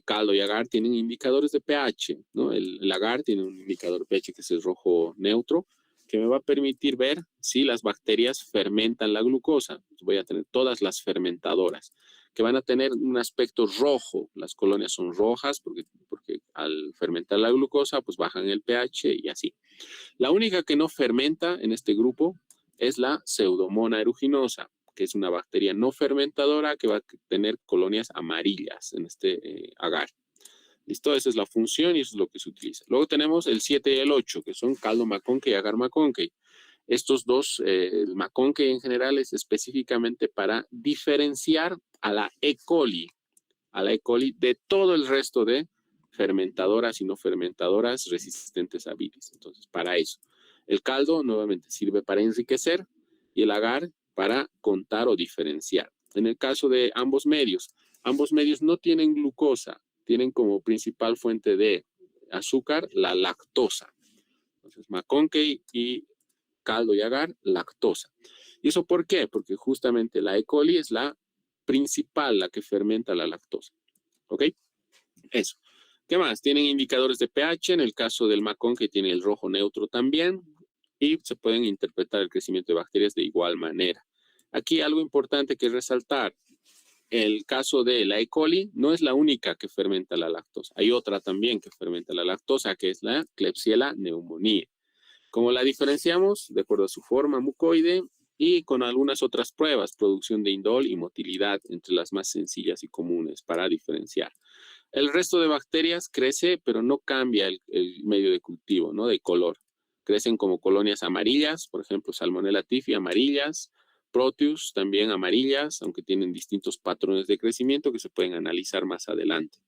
caldo y agar tienen indicadores de pH, ¿no? El agar tiene un indicador de pH que es el rojo neutro, que me va a permitir ver si las bacterias fermentan la glucosa. Voy a tener todas las fermentadoras, que van a tener un aspecto rojo. Las colonias son rojas porque al fermentar la glucosa, pues bajan el pH y así. La única que no fermenta en este grupo es la Pseudomonas aeruginosa, que es una bacteria no fermentadora que va a tener colonias amarillas en este agar. ¿Listo? Esa es la función y eso es lo que se utiliza. Luego tenemos el 7 y el 8, que son caldo McConkey y agar McConkey. Estos dos, el McConkey en general es específicamente para diferenciar a la E. coli, de todo el resto de fermentadoras y no fermentadoras resistentes a bilis. Entonces, para eso. El caldo nuevamente sirve para enriquecer y el agar para contar o diferenciar. En el caso de ambos medios no tienen glucosa, tienen como principal fuente de azúcar la lactosa. Entonces, McConkey y caldo y agar, lactosa. ¿Y eso por qué? Porque justamente la E. coli es la principal, la que fermenta la lactosa. ¿Ok? Eso. ¿Qué más? Tienen indicadores de pH. En el caso del McConkey tiene el rojo neutro también. Y se pueden interpretar el crecimiento de bacterias de igual manera. Aquí algo importante que resaltar. El caso de la E. coli no es la única que fermenta la lactosa. Hay otra también que fermenta la lactosa, que es la Klebsiella pneumoniae. ¿Cómo la diferenciamos? De acuerdo a su forma mucoide y con algunas otras pruebas, producción de indol y motilidad, entre las más sencillas y comunes para diferenciar. El resto de bacterias crece, pero no cambia el medio de cultivo, ¿no? De color. Crecen como colonias amarillas, por ejemplo, Salmonella typhi amarillas, Proteus también amarillas, aunque tienen distintos patrones de crecimiento que se pueden analizar más adelante.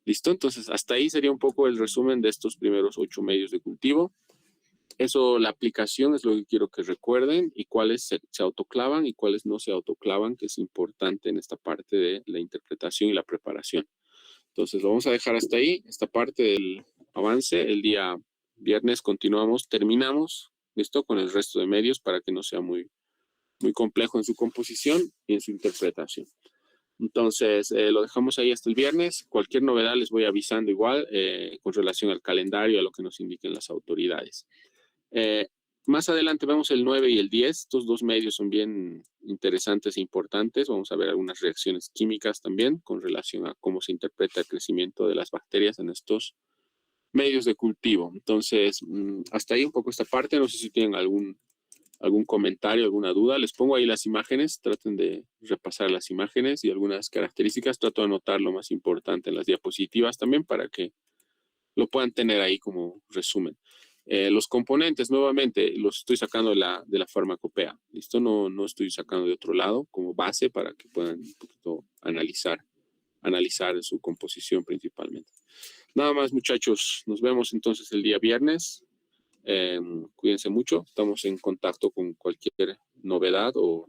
¿Listo? Entonces, hasta ahí sería un poco el resumen de estos primeros 8 medios de cultivo. Eso, la aplicación es lo que quiero que recuerden y cuáles se autoclavan y cuáles no se autoclavan, que es importante en esta parte de la interpretación y la preparación. Entonces, lo vamos a dejar hasta ahí, esta parte del avance. El día viernes terminamos, ¿listo? Con el resto de medios para que no sea muy complejo en su composición y en su interpretación. Entonces, lo dejamos ahí hasta el viernes. Cualquier novedad les voy avisando igual con relación al calendario, a lo que nos indiquen las autoridades. Más adelante vemos el 9 y el 10. Estos dos medios son bien interesantes e importantes. Vamos a ver algunas reacciones químicas también con relación a cómo se interpreta el crecimiento de las bacterias en estos medios de cultivo. Entonces, hasta ahí un poco esta parte. No sé si tienen algún comentario, alguna duda. Les pongo ahí las imágenes. Traten de repasar las imágenes y algunas características. Trato de anotar lo más importante en las diapositivas también para que lo puedan tener ahí como resumen. Los componentes, nuevamente, los estoy sacando de la farmacopea. ¿Listo? No estoy sacando de otro lado como base para que puedan un poquito analizar su composición principalmente. Nada más, muchachos. Nos vemos entonces el día viernes. Cuídense mucho. Estamos en contacto con cualquier novedad o